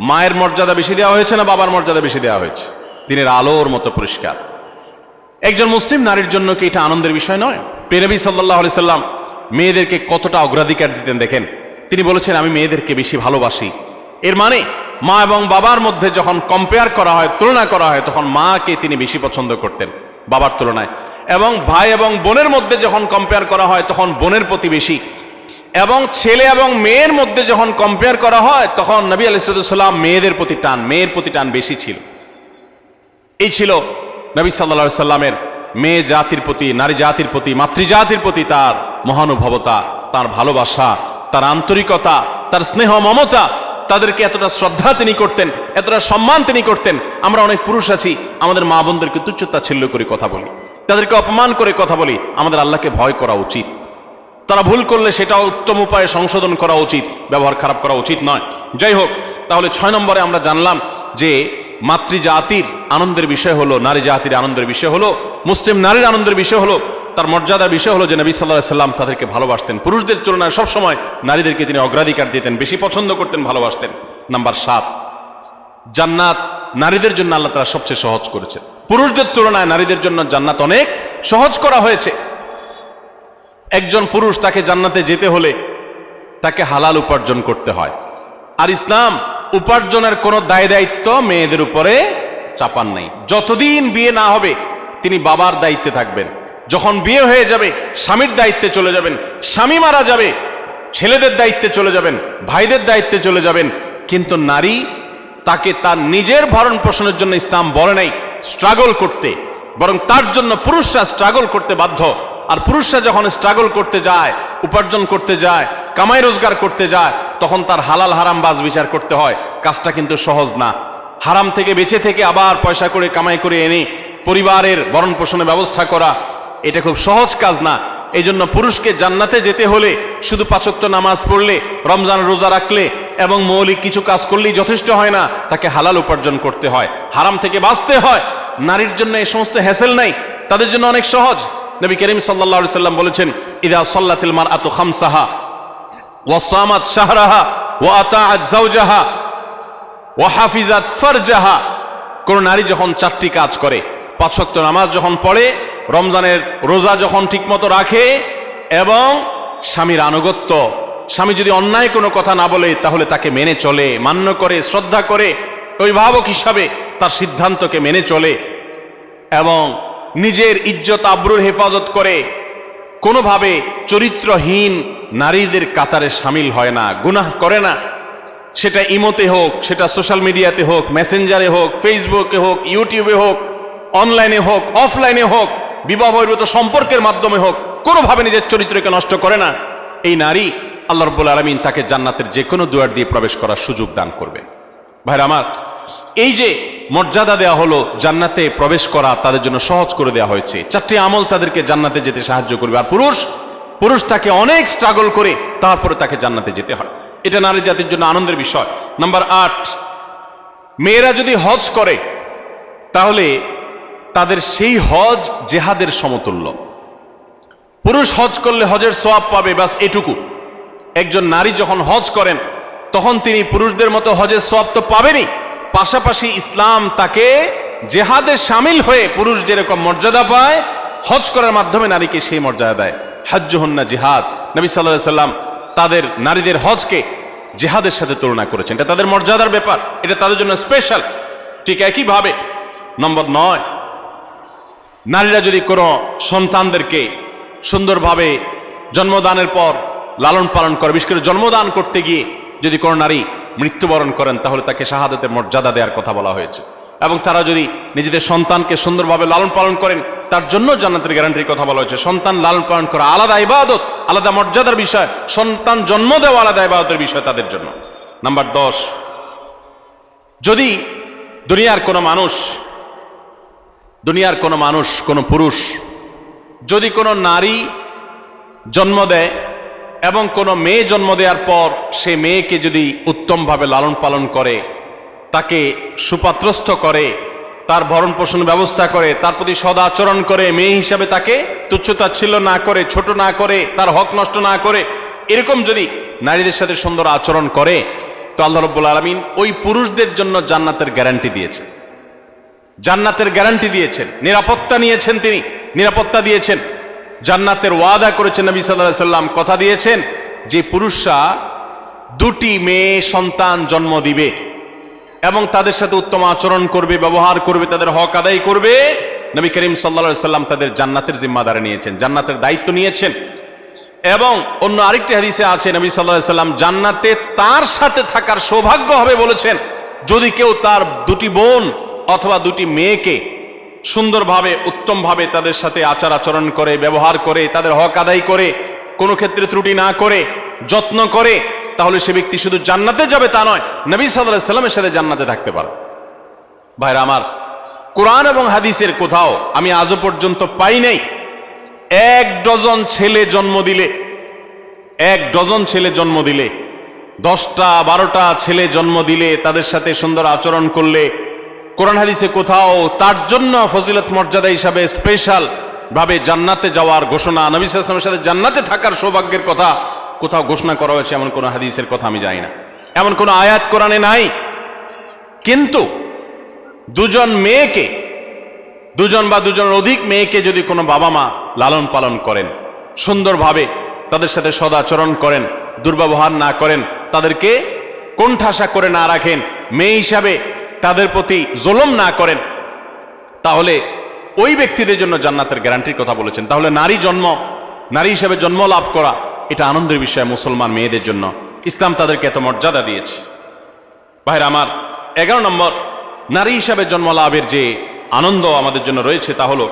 মায়ের মর্যাদা বেশি দেওয়া হয়েছে না বাবার মর্যাদা বেশি দেওয়া হয়েছে? দিনের আলোর মতো পরিষ্কার। একজন মুসলিম নারীর জন্য কি এটা আনন্দের বিষয় নয়? প্রিয় নবী সাল্লাল্লাহু আলাইহি ওয়াসাল্লাম মেয়েদেরকে কতটা অগ্রাধিকার দিতেন দেখেন। তিনি বলেছেন, আমি মেয়েদেরকে বেশি ভালোবাসি। এর মানে মা এবং বাবার মধ্যে যখন কম্পেয়ার করা হয়, তুলনা করা হয়, তখন মাকে তিনি বেশি পছন্দ করতেন বাবার তুলনায়। এবং ভাই এবং বোনের মধ্যে যখন কম্পেয়ার করা হয় তখন বোনের প্রতি বেশি। এবং ছেলে এবং মেয়ের মধ্যে যখন কম্পেয়ার করা হয় তখন নবী আলাইহিস সালাম মেয়েদের প্রতি টান, মেয়ের প্রতি টান বেশি ছিল। এই ছিল নবী সাল্লাল্লাহু আলাইহি সাল্লামের মেয়ে জাতির প্রতি, নারী জাতির প্রতি, মাতৃজাতির প্রতি তার মহানুভবতা, তার ভালোবাসা, তার আন্তরিকতা, তার স্নেহ মমতা। তাদেরকে এতটা শ্রদ্ধা তিনি করতেন, এতটা সম্মান তিনি করতেন। আমরা অনেক পুরুষ আছি, আমাদের মা বোনদেরকে তুচ্ছতাচ্ছিল্য করে কথা বলি, তাদেরকে অপমান করে কথা বলি। আমাদের আল্লাহকে ভয় করা উচিত। তারা ভুল করলে সেটা উত্তম উপায়ে সংশোধন করা উচিত, ব্যবহার খারাপ করা উচিত নয়। যাই হোক, তাহলে 6 নম্বরে আমরা জানলাম যে মাতৃজাতির আনন্দের বিষয় হলো, নারী জাতির আনন্দের বিষয় হলো, মুসলিম নারীর আনন্দের বিষয় হলো, তার মর্যাদার বিষয় হলো যে নবী সাল্লাল্লাহু আলাইহি সাল্লাম তাদেরকে ভালোবাসতেন। পুরুষদের তুলনায় সবসময় নারীদেরকে তিনি অগ্রাধিকার দিতেন, বেশি পছন্দ করতেন, ভালোবাসতেন। নাম্বার 7, জান্নাত নারীদের জন্য আল্লাহ তাআলা সবচেয়ে সহজ করেছেন। পুরুষদের তুলনায় নারীদের জন্য জান্নাত অনেক সহজ করা হয়েছে। একজন পুরুষ তাকে জান্নাতে যেতে হলে তাকে হালাল উপার্জন করতে হয়। আর ইসলাম উপার্জনের কোনো দায় দায়িত্ব মেয়েদের উপরে চাপান নাই। যতদিন বিয়ে না হবে তিনি বাবার দায়িত্বে থাকবেন। যখন বিয়ে হয়ে যাবে স্বামীর দায়িত্বে চলে যাবেন। স্বামী মারা যাবে ছেলেদের দায়িত্বে চলে যাবেন, ভাইদের দায়িত্বে চলে যাবেন। কিন্তু নারী, তাকে তার নিজের ভরণ পোষণের জন্য ইসলাম বলে নাই স্ট্রাগল করতে, বরং তার জন্য পুরুষরা স্ট্রাগল করতে বাধ্য। আর পুরুষরা যখন স্ট্রাগল করতে যায়, উপার্জন করতে যায়, কামাই রোজগার করতে যায়, তখন তার হালাল হারাম বাজ বিচার করতে হয়। কাজটা কিন্তু সহজ না। হারাম থেকে বেঁচে থেকে আবার পয়সা করে কামাই করে এনে পরিবারের ভরণ পোষণের ব্যবস্থা করা, এটা খুব সহজ কাজ না। এই জন্য পুরুষকে জান্নাতে যেতে হলে শুধু 5 ওয়াক্ত নামাজ পড়লে, রমজান রোজা রাখলে এবং মৌলিক কিছু কাজ করলেই যথেষ্ট হয় না, তাকে হালাল উপার্জন করতে হয়, হারাম থেকে বাঁচতে হয়। নারীর জন্য এই সমস্ত হ্যাসেল নাই, তাদের জন্য অনেক সহজ। নবী করিম সাল্লাল্লাহু আলাইহি সাল্লাম বলেছেন, ইযা সাল্লাতিল মারআতু খামসাহা ওয়া সামাত শাহরাহা ওয়া আতাআত যাওজাহা ওয়া হাফিজাত ফারজাহা। কোন নারী যখন 4টি কাজ করে, 5 ওয়াক্ত নামাজ যখন পড়ে, রমজানের রোজা যখন ঠিকমতো রাখে এবং স্বামীর আনুগত্য, স্বামী যদি অন্যায় কোনো কথা না বলে তাহলে তাকে মেনে চলে, মান্য করে, শ্রদ্ধা করে, অভিভাবক হিসাবে তার সিদ্ধান্তকে মেনে চলে এবং নিজের ইজ্জত আবরুর হেফাজত করে, কোনোভাবে চরিত্রহীন নারীদের কাতারে সামিল হয় না, গুনাহ করে না। সেটা ইমোতে হোক, সেটা সোশ্যাল মিডিয়াতে হোক, মেসেঞ্জারে হোক, ফেসবুকে হোক, ইউটিউবে হোক, অনলাইনে হোক, অফলাইনে হোক, বিবাহ বহির্ভূত সম্পর্কের মাধ্যমে হোক, কোনোভাবে নিজের চরিত্রকে নষ্ট করে না। এই নারী, আল্লাহ রাব্বুল আলামিন তাকে জান্নাতের যে কোনো দুয়ার দিয়ে প্রবেশ করার সুযোগ দান করবেন। ভাইরা আমার, এই যে মর্যাদা দেওয়া হলো, জান্নাতে প্রবেশ করা তাদের জন্য সহজ করে দেওয়া হয়েছে। 4টি আমল তাদেরকে জান্নাতে যেতে সাহায্য করবে। আর পুরুষ তাকে অনেক স্ট্রাগল করে তারপরে তাকে জান্নাতে যেতে হয়। এটা নারী জাতির জন্য আনন্দের বিষয়। নাম্বার 8, মেয়েরা যদি হজ করে তাহলে তাদের সেই হজ জেহাদের সমতুল্য। পুরুষ হজ করলে হজের সওয়াব পাবে, বাস এটুকু। একজন নারী যখন হজ করেন তখন তিনি পুরুষদের মতো হজের সওয়াব তো পাবেনই, পাশাপাশি ইসলাম তাকে জেহাদে শামিল হয়ে পুরুষ যেরকম মর্যাদা পায়, হজ করার মাধ্যমে নারীকে সেই মর্যাদা দেয়। হজ্জুহুন্না জিহাদ। নবী সাল্লাল্লাহু আলাইহি সাল্লাম তাদের নারীদের হজকে জিহাদের সাথে তুলনা করেছেন। এটা তাদের মর্যাদার ব্যাপার, এটা তাদের জন্য স্পেশাল। ঠিক একইভাবে নম্বর 9, নারীরা যদি কোনো সন্তানদেরকে সুন্দরভাবে জন্মদানের পর লালন পালন করে, বিশেষ করে জন্মদান করতে গিয়ে যদি কোনো নারী মৃত্যুবরণ করেন তাহলে তাকে শাহাদাতের মর্যাদা দেওয়ার কথা বলা হয়েছে। এবং তারা যদি নিজেদের সন্তানকে সুন্দরভাবে লালন পালন করেন তার জন্য জান্নাতের গ্যারান্টির কথা বলা হয়েছে। সন্তান লালন পালন করা আলাদা ইবাদত, আলাদা মর্যাদার বিষয়। সন্তান জন্ম দেওয়া আলাদা ইবাদতের বিষয় তাদের জন্য। নাম্বার 10, যদি দুনিয়ার কোনো মানুষ, কোনো পুরুষ যদি কোনো নারী জন্ম দেয় এবং কোনো মেয়ে জন্ম দেওয়ার পর সে মেয়েকে যদি উত্তমভাবে লালন পালন করে, তাকে সুপাত্রস্থ করে, তার ভরণ পোষণ ব্যবস্থা করে, তার প্রতি সদাচরণ করে, মেয়ে হিসাবে তাকে তুচ্ছতাচ্ছিল্য না করে, ছোট না করে, তার হক নষ্ট না করে, এরকম যদি নারীদের সাথে সুন্দর আচরণ করে, তো আল্লাহ রাব্বুল আলামিন ওই পুরুষদের জন্য জান্নাতের গ্যারান্টি দিয়েছেন। জান্নাতের গ্যারান্টি দিয়েছেন, নিরাপত্তা নিয়েছেন, তিনি নিরাপত্তা দিয়েছেন, জান্নাতের ওয়াদা করেছেন। নবী সাল্লাল্লাহু আলাইহি সাল্লাম কথা দিয়েছেন যে পুরুষরা 2টি মেয়ে সন্তান জন্ম দিবে এবং তাদের সাথে উত্তম আচরণ করবে, ব্যবহার করবে, তাদের হক আদায় করবে। নবী করিম সাল্লাল্লাহু আলাইহি সাল্লাম তাদের জান্নাতের জিম্মাদারি নিয়েছেন, জান্নাতের দায়িত্ব নিয়েছেন। এবং অন্য আরেকটি হাদিসে আছে নবী সাল্লাল্লাহু আলাইহি সাল্লাম জান্নাতে তার সাথে থাকার সৌভাগ্য হবে বলেছেন যদি কেউ তার 2টি বোন অথবা 2টি মেয়েকে সুন্দরভাবে, উত্তমভাবে তাদের সাথে আচার আচরণ করে, ব্যবহার করে, তাদের হক আদায় করে, কোনো ক্ষেত্রে ত্রুটি না করে, যত্ন করে, তাহলে সে ব্যক্তি শুধু জান্নাতে যাবে তা নয়, নবী সাল্লাল্লাহু আলাইহি সাল্লামের সাথে জান্নাতে থাকতে পারে। ভাইরা আমার, কোরআন এবং হাদিসের কোথাও আমি আজও পর্যন্ত পাই নাই 1 ডজন ছেলে জন্ম দিলে, 1 ডজন ছেলে জন্ম দিলে, 10টা 12টা ছেলে জন্ম দিলে, তাদের সাথে সুন্দর আচরণ করলে, কোরআন হাদিসে কোথাও তার জন্য ফজিলত মর্যাদা হিসাবে স্পেশাল ভাবে জান্নাতে যাওয়ার ঘোষণা, নবী সাল্লাল্লাহু আলাইহি ওয়াসাল্লামের সাথে জান্নাতে থাকার সৌভাগ্যের কথা কোথাও ঘোষণা করা হয়েছে এমন কোন হাদিসের কথা আমি জানি না, এমন কোন আয়াত কোরআনে নাই। কিন্তু 2জন মেয়েকে, 2জন বা 2জনের অধিক মেয়েকে যদি কোনো বাবা মা লালন পালন করেন, সুন্দরভাবে তাদের সাথে সদাচরণ করেন, দুর্ব্যবহার না করেন, তাদেরকে কোণঠাসা করে না রাখেন, মেয়ে হিসাবে তাদের প্রতি জুলুম না করেন, তাহলে ওই ব্যক্তিদের জন্য জান্নাতের গ্যারান্টির কথা বলেছেন। তাহলে নারী হিসাবে জন্ম লাভ করা এটা আনন্দের বিষয় মুসলমান মেয়েদের জন্য। ইসলাম তাদেরকে এত মর্যাদা দিয়েছে। ভাইরা আমার, 11 নম্বর নারী হিসাবে জন্ম লাভের যে আনন্দ আমাদের জন্য রয়েছে তা হলো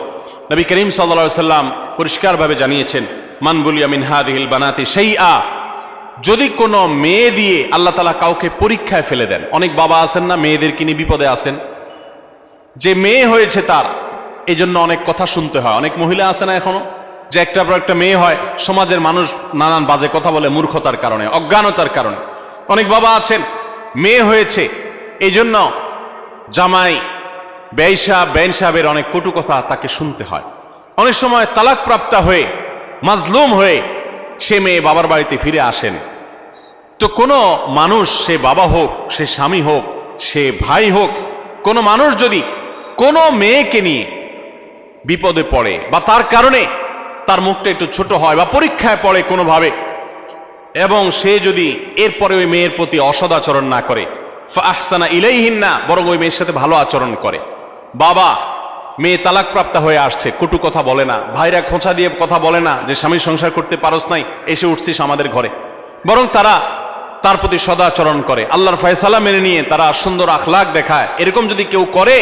নবী করিম সাল্লাল্লাহু আলাইহি সাল্লাম পরিষ্কারভাবে জানিয়েছেন, মান বুলিয়া মিন হাদিহিল বানাতি শাইআ, যদি কোনো মেয়ে দিয়ে আল্লাহ তাআলা কাউকে পরীক্ষায় ফেলে দেন। অনেক বাবা আছেন না, মেয়েদেরকে নিয়ে বিপদে আছেন, যে মেয়ে হয়েছে তার এই জন্য অনেক কথা শুনতে হয়। অনেক মহিলা আছে না এখনো, যে একটার পর একটা মেয়ে হয়, সমাজের মানুষ নানান বাজে কথা বলে মূর্খতার কারণে, অজ্ঞানতার কারণে। অনেক বাবা আছেন মেয়ে হয়েছে এই জন্য জামাই বেন সাহেবের অনেক কটু কথা তাকে শুনতে হয়। অনেক সময় তালাক প্রাপ্তা হয়ে মাজলুম হয়ে সে মেয়ে বাবার বাড়িতে ফিরে আসেন। তো কোনো মানুষ, সে বাবা হোক, সে স্বামী হোক, সে ভাই হোক, কোনো মানুষ যদি কোনো মেয়েকে নিয়ে বিপদে পড়ে বা তার কারণে তার মুখটা একটু ছোট হয় বা পরীক্ষায় পড়ে কোনোভাবে, এবং সে যদি এরপরে ওই মেয়ের প্রতি অসদাচরণ না করে, ফাহসানা ইলাইহিন্না, বরং ওই মেয়ের সাথে ভালো আচরণ করে। বাবা মেয়ে তালাক প্রাপ্তা হয়ে আসছে, কটু কথা বলে না, ভাইরা খোঁচা দিয়ে কথা বলে না যে স্বামীর সংসার করতে পারস নাই, এসে উঠছিস আমাদের ঘরে, বরং তারা তার প্রতি সদাচরণ করে, আল্লাহর ফয়সালা মেনে নিয়ে তারা সুন্দর আখলাক দেখায়। এরকম যদি কেউ করে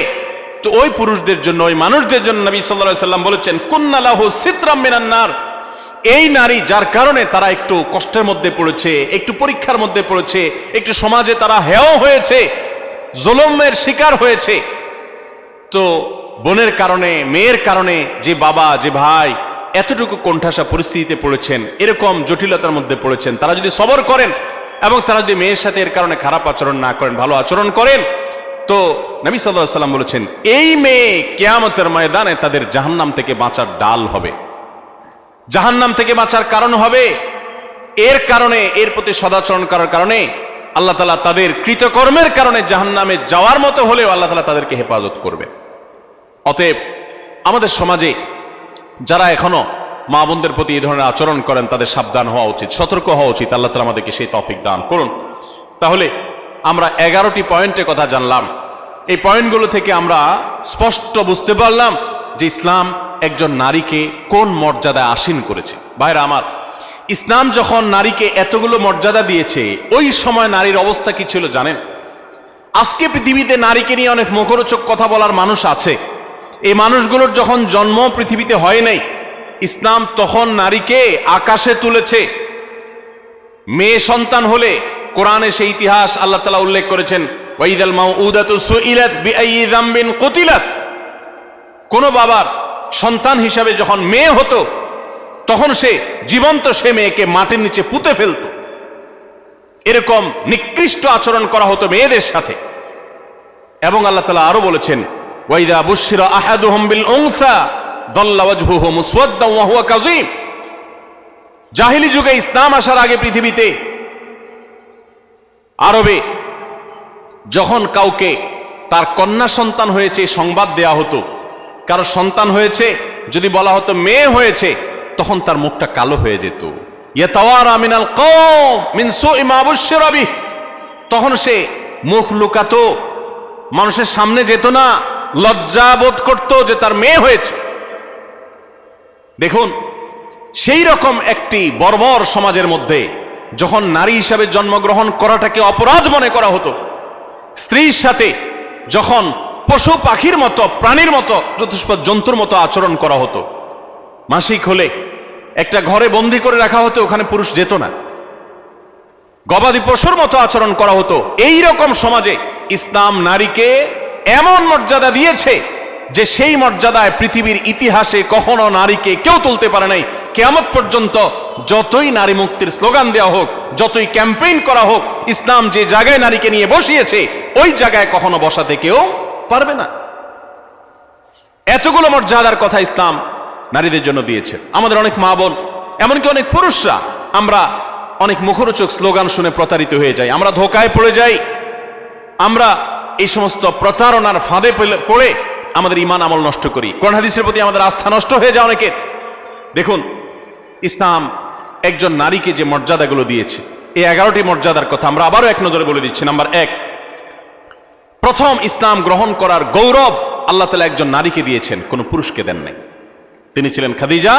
তো ওই পুরুষদের জন্য, ওই মানুষদের জন্য নবী সাল্লাল্লাহু আলাইহি সাল্লাম বলেছেন, কুন্না লাহু সিতরাম মিনান নার, এই নারী যার কারণে তারা একটু কষ্টের মধ্যে পড়েছে, একটু পরীক্ষার মধ্যে পড়েছে, একটু সমাজে তারা হেয় হয়েছে, জুলুমের শিকার হয়েছে, তো বোনের কারণে, মেয়ের কারণে যে বাবা, যে ভাই এতটুকু কোণঠাসা পরিস্থিতিতে পড়েছেন, এরকম জটিলতার মধ্যে পড়েছেন, তারা যদি সবর করেন এবং তারা যদি মেয়ের সাথে এর কারণে খারাপ আচরণ না করেন, ভালো আচরণ করেন, তো নবী সাল্লাল্লাহু আলাইহি সাল্লাম বলেছেন এই মেয়ে কিয়ামতের ময়দানে তাদের জাহান্নাম থেকে বাঁচার ডাল হবে, জাহান্নাম থেকে বাঁচার কারণ হবে। এর কারণে, এর প্রতি সদাচরণ করার কারণে আল্লাহ তাআলা তাদের কৃতকর্মের কারণে জাহান্নামে যাওয়ার মতো হলেও আল্লাহ তাআলা তাদেরকে হেফাজত করবে। অতএব আমাদের সমাজে যারা এখনো মা বোনদের প্রতি এই ধরনের আচরণ করেন তাদের সাবধান হওয়া উচিত, সতর্ক হওয়া উচিত। আল্লাহ তাআলা আমাদেরকে সেই তৌফিক দান করুন। তাহলে আমরা 11টি পয়েন্টের কথা জানলাম। এই পয়েন্টগুলো থেকে আমরা স্পষ্ট বুঝতে পারলাম যে ইসলাম একজন নারীকে কোন মর্যাদায় আসীন করেছে। ভাইরা আমার, ইসলাম যখন নারীকে এতগুলো মর্যাদা দিয়েছে, ওই সময় নারীর অবস্থা কি ছিল জানেন? আজকে পৃথিবীতে নারীকে নিয়ে অনেক মুখরোচক কথা বলার মানুষ আছে। এই মানুষগুলোর যখন জন্ম পৃথিবীতে হয় নাই, ইসলাম তখন নারীকে আকাশে তুলেছে। মেয়ে সন্তান হলে কোরআনে সেই ইতিহাস আল্লাহ তাআলা উল্লেখ করেছেন, ওয়াইদাল মাউউদাতু সুইলাত বিআইয়ি যামবিন কুতিলাত। কোন বাবার সন্তান হিসাবে যখন মেয়ে হতো তখন সে জীবন্ত সে মেয়েকে মাটির নিচে পুঁতে ফেলত। এরকম নিকৃষ্ট আচরণ করা হতো মেয়েদের সাথে। এবং আল্লাহ তাআলা আরো বলেছেন, ওয়াইদা বুশিরা আহাদুহুম বিল উনসা যাল্লা ওয়াজহুহু মুসওয়াদ্দান ওয়া হুয়া কাযীম। জাহিলি যুগে, ইসলাম আসার আগে পৃথিবীতে আরবে যখন কাউকে তার কন্যা সন্তান হয়েছে সংবাদ দেয়া হতো, কারো সন্তান হয়েছে যদি বলা হতো মেয়ে হয়েছে, তখন তার মুখটা কালো হয়ে যেত। ইয়াতাওয়ারা মিনাল কওম মিন সুই মা বুশিরা বিহি, তখন সে মুখ লুকাতো, মানুষের সামনে যেত না, লজ্জা বোধ করত যে তার মেয়ে হয়েছে। দেখুন, সেই রকম একটি বর্বর সমাজের মধ্যে যখন নারী হিসাবে জন্মগ্রহণ করাটাকে অপরাধ মনে করা হতো, স্ত্রীর সাথে যখন পশু পাখির মতো, প্রাণীর মতো, চতুষ্পদ জন্তুর মতো আচরণ করা হতো, মাসিক হলে একটা ঘরে বন্দি করে রাখা হতো, ওখানে পুরুষ যেত না, গবাদি পশুর মতো আচরণ করা হতো। এই রকম সমাজে ইসলাম নারীকে এমন মর্যাদা দিয়েছে যে সেই মর্যাদায় পৃথিবীর ইতিহাসে কখনো নারীকে কেউ তুলতে পারে নাই। কিয়ামত পর্যন্ত যতই নারী মুক্তির স্লোগান দেওয়া হোক, যতই ক্যাম্পেইন করা হোক, ইসলাম যে জায়গায় নারীকে নিয়ে বসিয়েছে ওই জায়গায় কখনো বসাতে কেউ পারবে না। এতগুলো মর্যাদার কথা ইসলাম নারীদের জন্য দিয়েছে। আমাদের অনেক মা বোন, এমনকি অনেক পুরুষরা, আমরা অনেক মুখরোচক স্লোগান শুনে প্রতারিত হয়ে যাই, আমরা ধোকায় পড়ে যাই, আমরা এই সমস্ত প্রতারণার ফাঁদে পড়ে আমাদের ঈমান আমল নষ্ট করি, কোরআন হাদিসের প্রতি আমাদের আস্থা নষ্ট হয়ে যায় অনেকের। দেখুন, ইসলাম একজন নারীকে যে মর্যাদাগুলো দিয়েছে, এই 11টি মর্যাদার কথা আমরা আবারও এক নজরে বলে দিচ্ছি। নাম্বার 1, প্রথম ইসলাম গ্রহণ করার গৌরব আল্লাহ তাআলা একজন নারীকে দিয়েছেন, কোন পুরুষকে দেন নাই। তিনি ছিলেন খাদিজা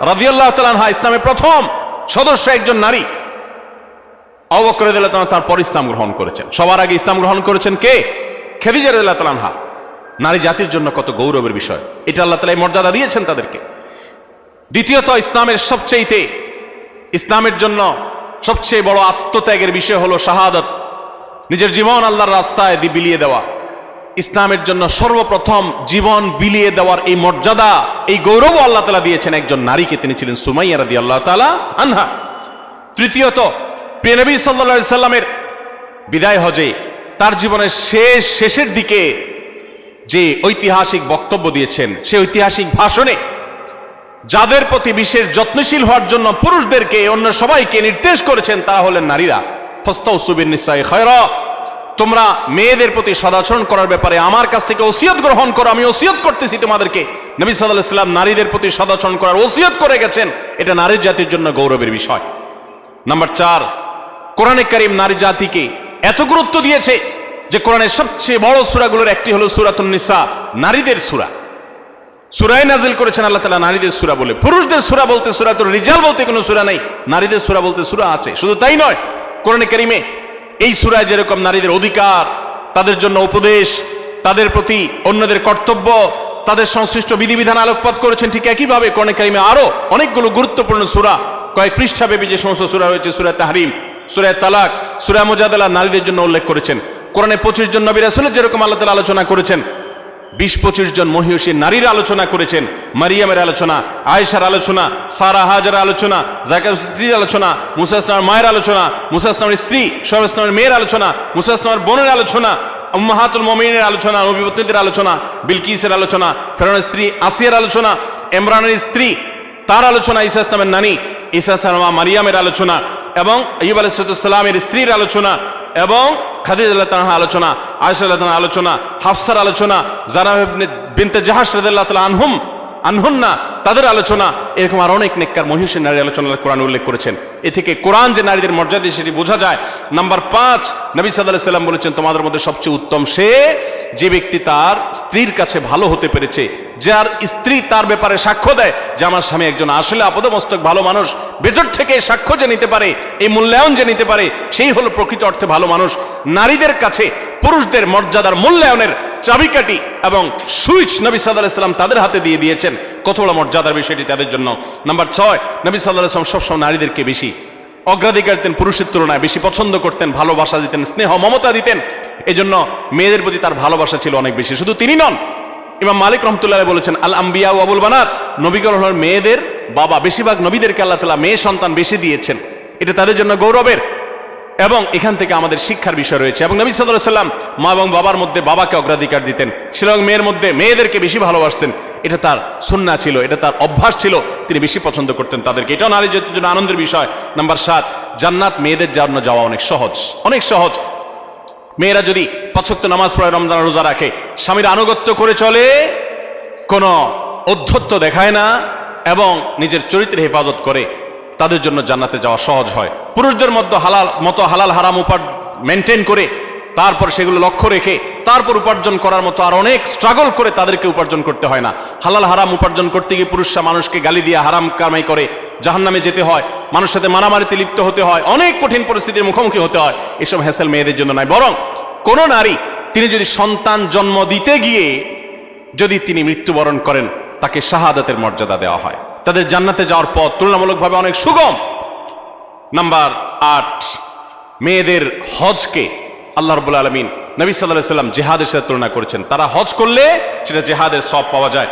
রাদিয়াল্লাহু তাআলা আনহা, ইসলামের প্রথম সদস্য একজন নারী। আবু বকর রাদিয়াল্লাহু তাআলা তারপর ইসলাম গ্রহণ করেছেন। সবার আগে ইসলাম গ্রহণ করেছেন কে? খাদিজা রাদিয়াল্লাহু তাআলা আনহা। নারী জাতির জন্য কত গৌরবের বিষয়, এটা আল্লাহ তাআলা এই মর্যাদা দিয়েছেন তাদেরকে। দ্বিতীয়ত, ইসলামের জন্য সবচেয়ে বড় আত্মত্যাগের বিষয় হলো শাহাদাত, নিজের জীবন আল্লাহর রাস্তায় বিলিয়ে দেওয়া। ইসলামের জন্য সর্বপ্রথম জীবন বিলিয়ে দেওয়ার এই মর্যাদা, এই গৌরব আল্লাহ তাআলা দিয়েছেন একজন নারীকে, তিনি ছিলেন সুমাইয়া রাদিয়াল্লাহু তাআলা আনহা। তৃতীয়ত, প্রিয় নবী সাল্লাল্লাহু আলাইহি সাল্লামের বিদায় হজে তার জীবনের শেষের দিকে যে ঐতিহাসিক বক্তব্য দিয়েছেন, সেই ঐতিহাসিক ভাষণে যাদের প্রতি বিশেষ যত্নশীল হওয়ার জন্য পুরুষদেরকে অন্য সবাইকে নির্দেশ করেছেন তারা হলেন নারীরা। ফাস্তাউসু বিন-নিসাই খায়রা, তোমরা মেয়েদের প্রতি সদাচরণ করার ব্যাপারে আমার কাছ থেকে ওসিয়ত গ্রহণ করো, আমি ওসিয়ত করতেছি তোমাদেরকে। নবী সাল্লাল্লাহু আলাইহি ওয়াসাল্লাম নারীদের প্রতি সদাচরণ করার ওসিয়ত করে গেছেন, এটা নারী জাতির জন্য গৌরবের বিষয়। নাম্বার 4, কোরআনে কারীম নারী জাতিকে এত গুরুত্ব দিয়েছে যে কোরআনের সবচেয়ে বড় সূরাগুলোর একটি হলো সূরাতুন নিসা, নারীদের সূরা। সূরায়ে নাজিল করেছেন আল্লাহ তাআলা নারীদের সূরা বলে। পুরুষদের সূরা বলতে সূরাতুর রিজাল বলতে কোনো সূরা নেই, নারীদের সূরা বলতে সূরা আছে। শুধু তাই নয়, কোরআনে কারীমে এই সূরায় যেরকম নারীদের অধিকার, তাদের জন্য উপদেশ, তাদের প্রতি অন্যদের কর্তব্য, তাদের সংশ্লিষ্ট বিধিবিধান আলোকপাত করেছেন, ঠিক একইভাবে কোরআনে কারীমে আরো অনেকগুলো গুরুত্বপূর্ণ সূরা, কয়েক পৃষ্ঠাব্যাপী যে সমস্ত সূরা রয়েছে, সূরা তাহরিম, সূরা তালাক, সূরা মুজাদালা নারীদের জন্য উল্লেখ করেছেন। কোরআনে 25 জন নবী রাসূলের যেরকম আল্লাহ তাআলা আলোচনা করেছেন, 20-25 জন মহিয়সী নারীর আলোচনা করেছেন। মারিয়ামের আলোচনা, আয়েশার আলোচনা, সারা হাজারের আলোচনা, যাকারিয়ার স্ত্রীর আলোচনা, মুসা ইসলামের মায়ের আলোচনা, মুসা ইসলামের স্ত্রী শুআয়ব ইসলামের মেয়ের আলোচনা, মুসা ইসলামের বোনের আলোচনা, উম্মাহাতুল মুমিনিনের আলোচনা, নবীপত্নীদের আলোচনা, বিলকিসের আলোচনা, ফেরাউনের স্ত্রী আসিয়ার আলোচনা, ইমরানের স্ত্রী তার আলোচনা, ঈসা ইসলামের নানী ঈসা ইসলাম মারিয়ামের আলোচনা, এবং আইয়ুব আলাইহিস সালামের স্ত্রীর আলোচনা, এবং খাদিজা রাদিয়াল্লাহু তাআলার আলোচনা, আয়েশা রাদিয়াল্লাহু তাআলার আলোচনা, হাফসার আলোচনা, যারা বিনতে জাহাশ রাদিয়াল্লাহু তাআলা আনহুন্না তাদের আলোচনা, এরকম আর অনেক নেককার মহিষী নারী আলোচনা কোরআন উল্লেখ করেছেন। এ থেকে কোরআন যে নারীদের মর্যাদা সেটি বোঝা যায়। নাম্বার 5, নবী সাল্লাল্লাহু আলাইহি সাল্লাম বলেছেন, তোমাদের মধ্যে সবচেয়ে উত্তম সে যে ব্যক্তি তার স্ত্রীর কাছে ভালো হতে পেরেছে, যার স্ত্রী তার ব্যাপারে সাক্ষ্য দেয় যে আমার স্বামী একজন আসলে আপাদমস্তক ভালো মানুষ, ভেতর থেকে সাক্ষ্য যে নিতে পারে, এই মূল্যায়ন যে নিতে পারে, সেই হলো প্রকৃত অর্থে ভালো মানুষ। নারীদের কাছে পুরুষদের মর্যাদার মূল্যায়নের চাবিকাঠি এবং সুইচ নবী সাল্লাল্লাহু আলাইহি সাল্লাম তাদের হাতে দিয়ে দিয়েছেন। কত বড় মর্যাদার বিষয়টি তাদের জন্য। নাম্বার 6, নবী সাল্লাল্লাহু আলাইহি সাল্লাম সবসময় নারীদেরকে বেশি অগ্রাধিকার দিতেন, পুরুষের তুলনায় বেশি পছন্দ করতেন, ভালোবাসা দিতেন, স্নেহ মমতা দিতেন। এজন্য মেয়েদের প্রতি তার ভালোবাসা ছিল অনেক বেশি। শুধু তিনি নন, ইমাম মালিক রাহমাতুল্লাহ আলাইহি বলেছেন, আল আম্বিয়া ওয়া আবুল বানাত, নবীগণ হলেন মেয়েদের বাবা। বেশিরভাগ নবীদেরকে আল্লাহ তাআলা মেয়ে সন্তান বেশি দিয়েছেন, এটা তাদের জন্য গৌরবের। এবং এখান থেকে আমাদের শিক্ষার বিষয় রয়েছে। এবং নবী সাল্লাল্লাহু আলাইহি ওয়াসাল্লাম মা এবং বাবার মধ্যে বাবাকে অগ্রাধিকার দিতেন, এবং মেয়ের মধ্যে মেয়েদেরকে বেশি ভালোবাসতেন। এটা তার সুন্নাহ ছিল, এটা তার অভ্যাস ছিল, তিনি বেশি পছন্দ করতেন তাদেরকে। এটাও নারীর জন্য আনন্দের বিষয়। নাম্বার 7, জান্নাত মেয়েদের জন্য যাওয়া অনেক সহজ, অনেক সহজ। মেয়েরা যদি 5 ওয়াক্ত নামাজ পড়ে, রমজান রোজা রাখে, স্বামীর আনুগত্য করে চলে, কোনো অধ্যত্ব দেখায় না, এবং নিজের চরিত্রের হেফাজত করে, তাদের জন্য জান্নাতে যাওয়া সহজ হয়। পুরুষদের মধ্যে হালাল হারাম মেনটেন করে, তারপর সেগুলো লক্ষ্য রেখে তারপর উপার্জন করার মতো আর অনেক স্ট্রাগল করে তাদেরকে উপার্জন করতে হয় না। হালাল হারাম উপার্জন করতে গিয়ে পুরুষরা মানুষকে গালি দিয়ে হারাম কামাই করে জাহান্নামে যেতে হয়, মানুষের সাথে মারামারিতে লিপ্ত হতে হয়, অনেক কঠিন পরিস্থিতির মুখোমুখি হতে হয়। এসব হ্যাসেল মেয়েদের জন্য নয়। বরং কোন নারী তিনি যদি সন্তান জন্ম দিতে গিয়ে যদি তিনি মৃত্যুবরণ করেন, তাকে শাহাদাতের মর্যাদা দেওয়া হয়, তাদের জান্নাতে যাওয়ার পথ তুলনামূলকভাবে অনেক সুগম। নাম্বার 8, মেয়েদের হজকে আল্লাহ রাব্বুল আলামিন নবী সাল্লাল্লাহু আলাইহি ওয়াসাল্লাম জিহাদের সাথে তুলনা করেছেন। তারা হজ করলে সেটা জিহাদের সওয়াব পাওয়া যায়।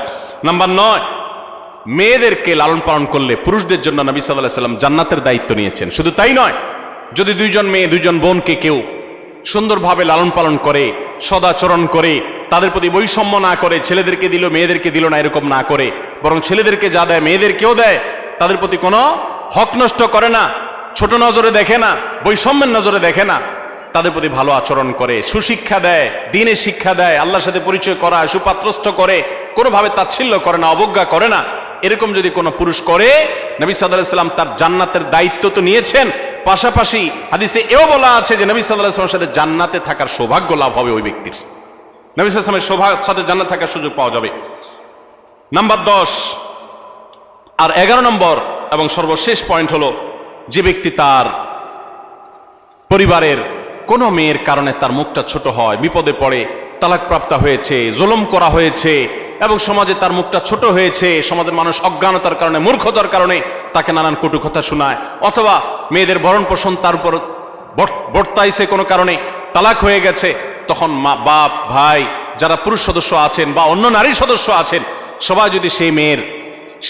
নাম্বার 9, মেয়েদেরকে লালন পালন করলে পুরুষদের জন্য নবী সাল্লাল্লাহু আলাইহি ওয়াসাল্লাম জান্নাতের দায়িত্ব নিয়েছেন। শুধু তাই নয়, যদি 2 জন মেয়ে 2 জন বোনকে কেউ সুন্দরভাবে লালন পালন করে, সদাচরণ করে, তাদের প্রতি বৈষম্য না করে, ছেলেদেরকে দিল মেয়েদেরকে দিল না এরকম না করে, বরং ছেলেদেরকে যা দেয় মেয়েদেরকেও দেয়, তাদের প্রতি কোনো হক নষ্ট করে না, ছোট নজরে দেখে না, বৈষম্যের নজরে দেখে না, তাদের প্রতি ভালো আচরণ করে, সুশিক্ষা দেয়, দ্বীনের শিক্ষা দেয়, আল্লাহর সাথে পরিচয় করা, সুপাত্রস্থ করে, কোনোভাবে তাচ্ছিল্য করে না, অবজ্ঞা করে না, এরকম যদি কোনো পুরুষ করে, নবী সাল্লাল্লাহু আলাইহি ওয়াসাল্লাম তার জান্নাতের দায়িত্ব তো নিয়েছেন, পাশাপাশি হাদিসে এও বলা আছে যে নবী সাল্লাল্লাহু আলাইহি ওয়াসাল্লামের সাথে জান্নাতে থাকার সৌভাগ্য লাভ হবে ওই ব্যক্তির। নবী সাল্লাল্লাহু আলাইহি ওয়াসাল্লামের সাথে জান্নাত থাকার সুযোগ পাওয়া যাবে। নাম্বার 10 আর 11 নম্বর এবং সর্বশেষ পয়েন্ট হলো, যে ব্যক্তি তার পরিবারের কোনো মেয়ের কারণে তার মুখটা ছোট হয়, বিপদে পড়ে, তালাকপ্রাপ্ত হয়েছে, জুলুম করা হয়েছে এবং সমাজে তার মুখটা ছোট হয়েছে, সমাজের মানুষ অজ্ঞানতার কারণে, মূর্খতার কারণে তাকে নানান কটু কথা শোনায়, অথবা মেয়েদের ভরণ পোষণ তার উপর বর্তাইছে কোনো কারণে, তালাক হয়ে গেছে, তখন মা, বাপ, ভাই, যারা পুরুষ সদস্য আছেন বা অন্য নারী সদস্য আছেন, সবাই যদি সেই মেয়ের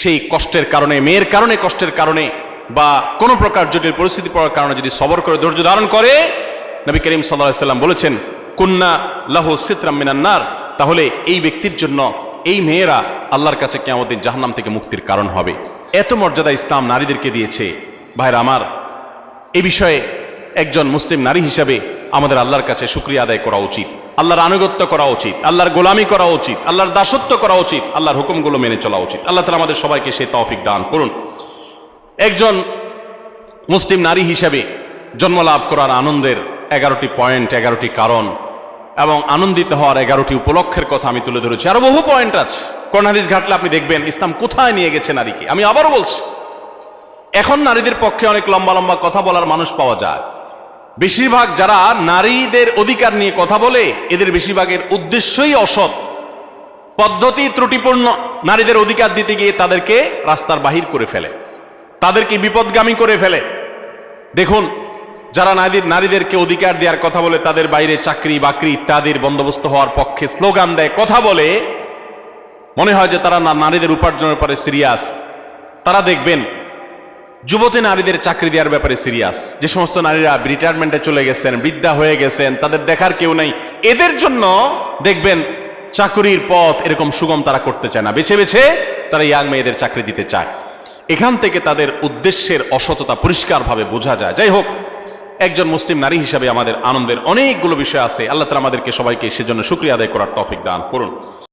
সেই কষ্টের কারণে, মেয়ের কারণে, কষ্টের কারণে বা কোনো প্রকার জটিল পরিস্থিতি পড়ার কারণে যদি সবর করে, ধৈর্য ধারণ করে, নবী করিম সাল্লাল্লাহু আলাইহি ওয়াসাল্লাম বলেছেন কুন্না লাহু সিতরাম মিনান নার, তাহলে এই ব্যক্তির জন্য এই মেয়েরা আল্লাহর কাছে কিয়ামতের দিন জাহান্নাম থেকে মুক্তির কারণ হবে। এত মর্যাদা ইসলাম নারীদেরকে দিয়েছে। ভাইরা আমার, এই বিষয়ে একজন মুসলিম নারী হিসাবে আমাদের আল্লাহর কাছে শুকরিয়া আদায় করা উচিত, আল্লাহর আনুগত্য করা উচিত, আল্লাহর গোলামি করা উচিত, আল্লাহর দাসত্ব করা উচিত, আল্লাহর হুকুমগুলো মেনে চলা উচিত। আল্লাহ তাআলা আমাদের সবাইকে সেই তৌফিক দান করুন। একজন মুসলিম নারী হিসাবে জন্ম লাভ করার আনন্দের 11টি পয়েন্ট, 11টি কারণ এবং আনন্দিত হওয়ার 11টি উপলক্ষের কথা আমি তুলে ধরেছি। আরো বহু পয়েন্ট আছে, কোরআন হাদিস ঘাটলে আপনি দেখবেন ইসলাম কোথায় নিয়ে গেছে নারীকে। আমি আবারও বলছি, এখন নারীদের পক্ষে অনেক লম্বা লম্বা কথা বলার মানুষ পাওয়া যায়। বেশিরভাগ যারা নারীদের অধিকার নিয়ে কথা বলে, এদের বেশিরভাগের উদ্দেশ্যই অসৎ, পদ্ধতি ত্রুটিপূর্ণ। নারীদের অধিকার দিতে গিয়ে তাদেরকে রাস্তার বাহির করে ফেলে, তাদেরকে বিপদগামী করে ফেলে। দেখুন, যারা নারীদেরকে অধিকার দেওয়ার কথা বলে, তাদের বাইরে চাকরি বাকরি ইত্যাদির বন্দোবস্ত হওয়ার পক্ষে স্লোগান দেয়, কথা বলে, মনে হয় যে তারা নারীদের উপার্জনের ব্যাপারে সিরিয়াস। তারা দেখবেন যুবতী নারীদের চাকরি দেওয়ার ব্যাপারে সিরিয়াস। যে সমস্ত নারীরা রিটায়ারমেন্টে চলে গেছেন, বৃদ্ধা হয়ে গেছেন, তাদের দেখার কেউ নাই, এদের জন্য দেখবেন চাকরির পথ এরকম সুগম তারা করতে চায় না, বেছে বেছে তারা ইয়াং মেয়েদের চাকরি দিতে চায়। এখান থেকে তাদের উদ্দেশ্যের অসততা পরিষ্কারভাবে বোঝা যায়। যাই হোক, একজন মুসলিম নারী হিসাবে আমাদের আনন্দের অনেকগুলো বিষয় আছে। আল্লাহ তাআলা আমাদেরকে সবাইকে সেজন্য শুকরিয়া আদায় করার তৌফিক দান করুন।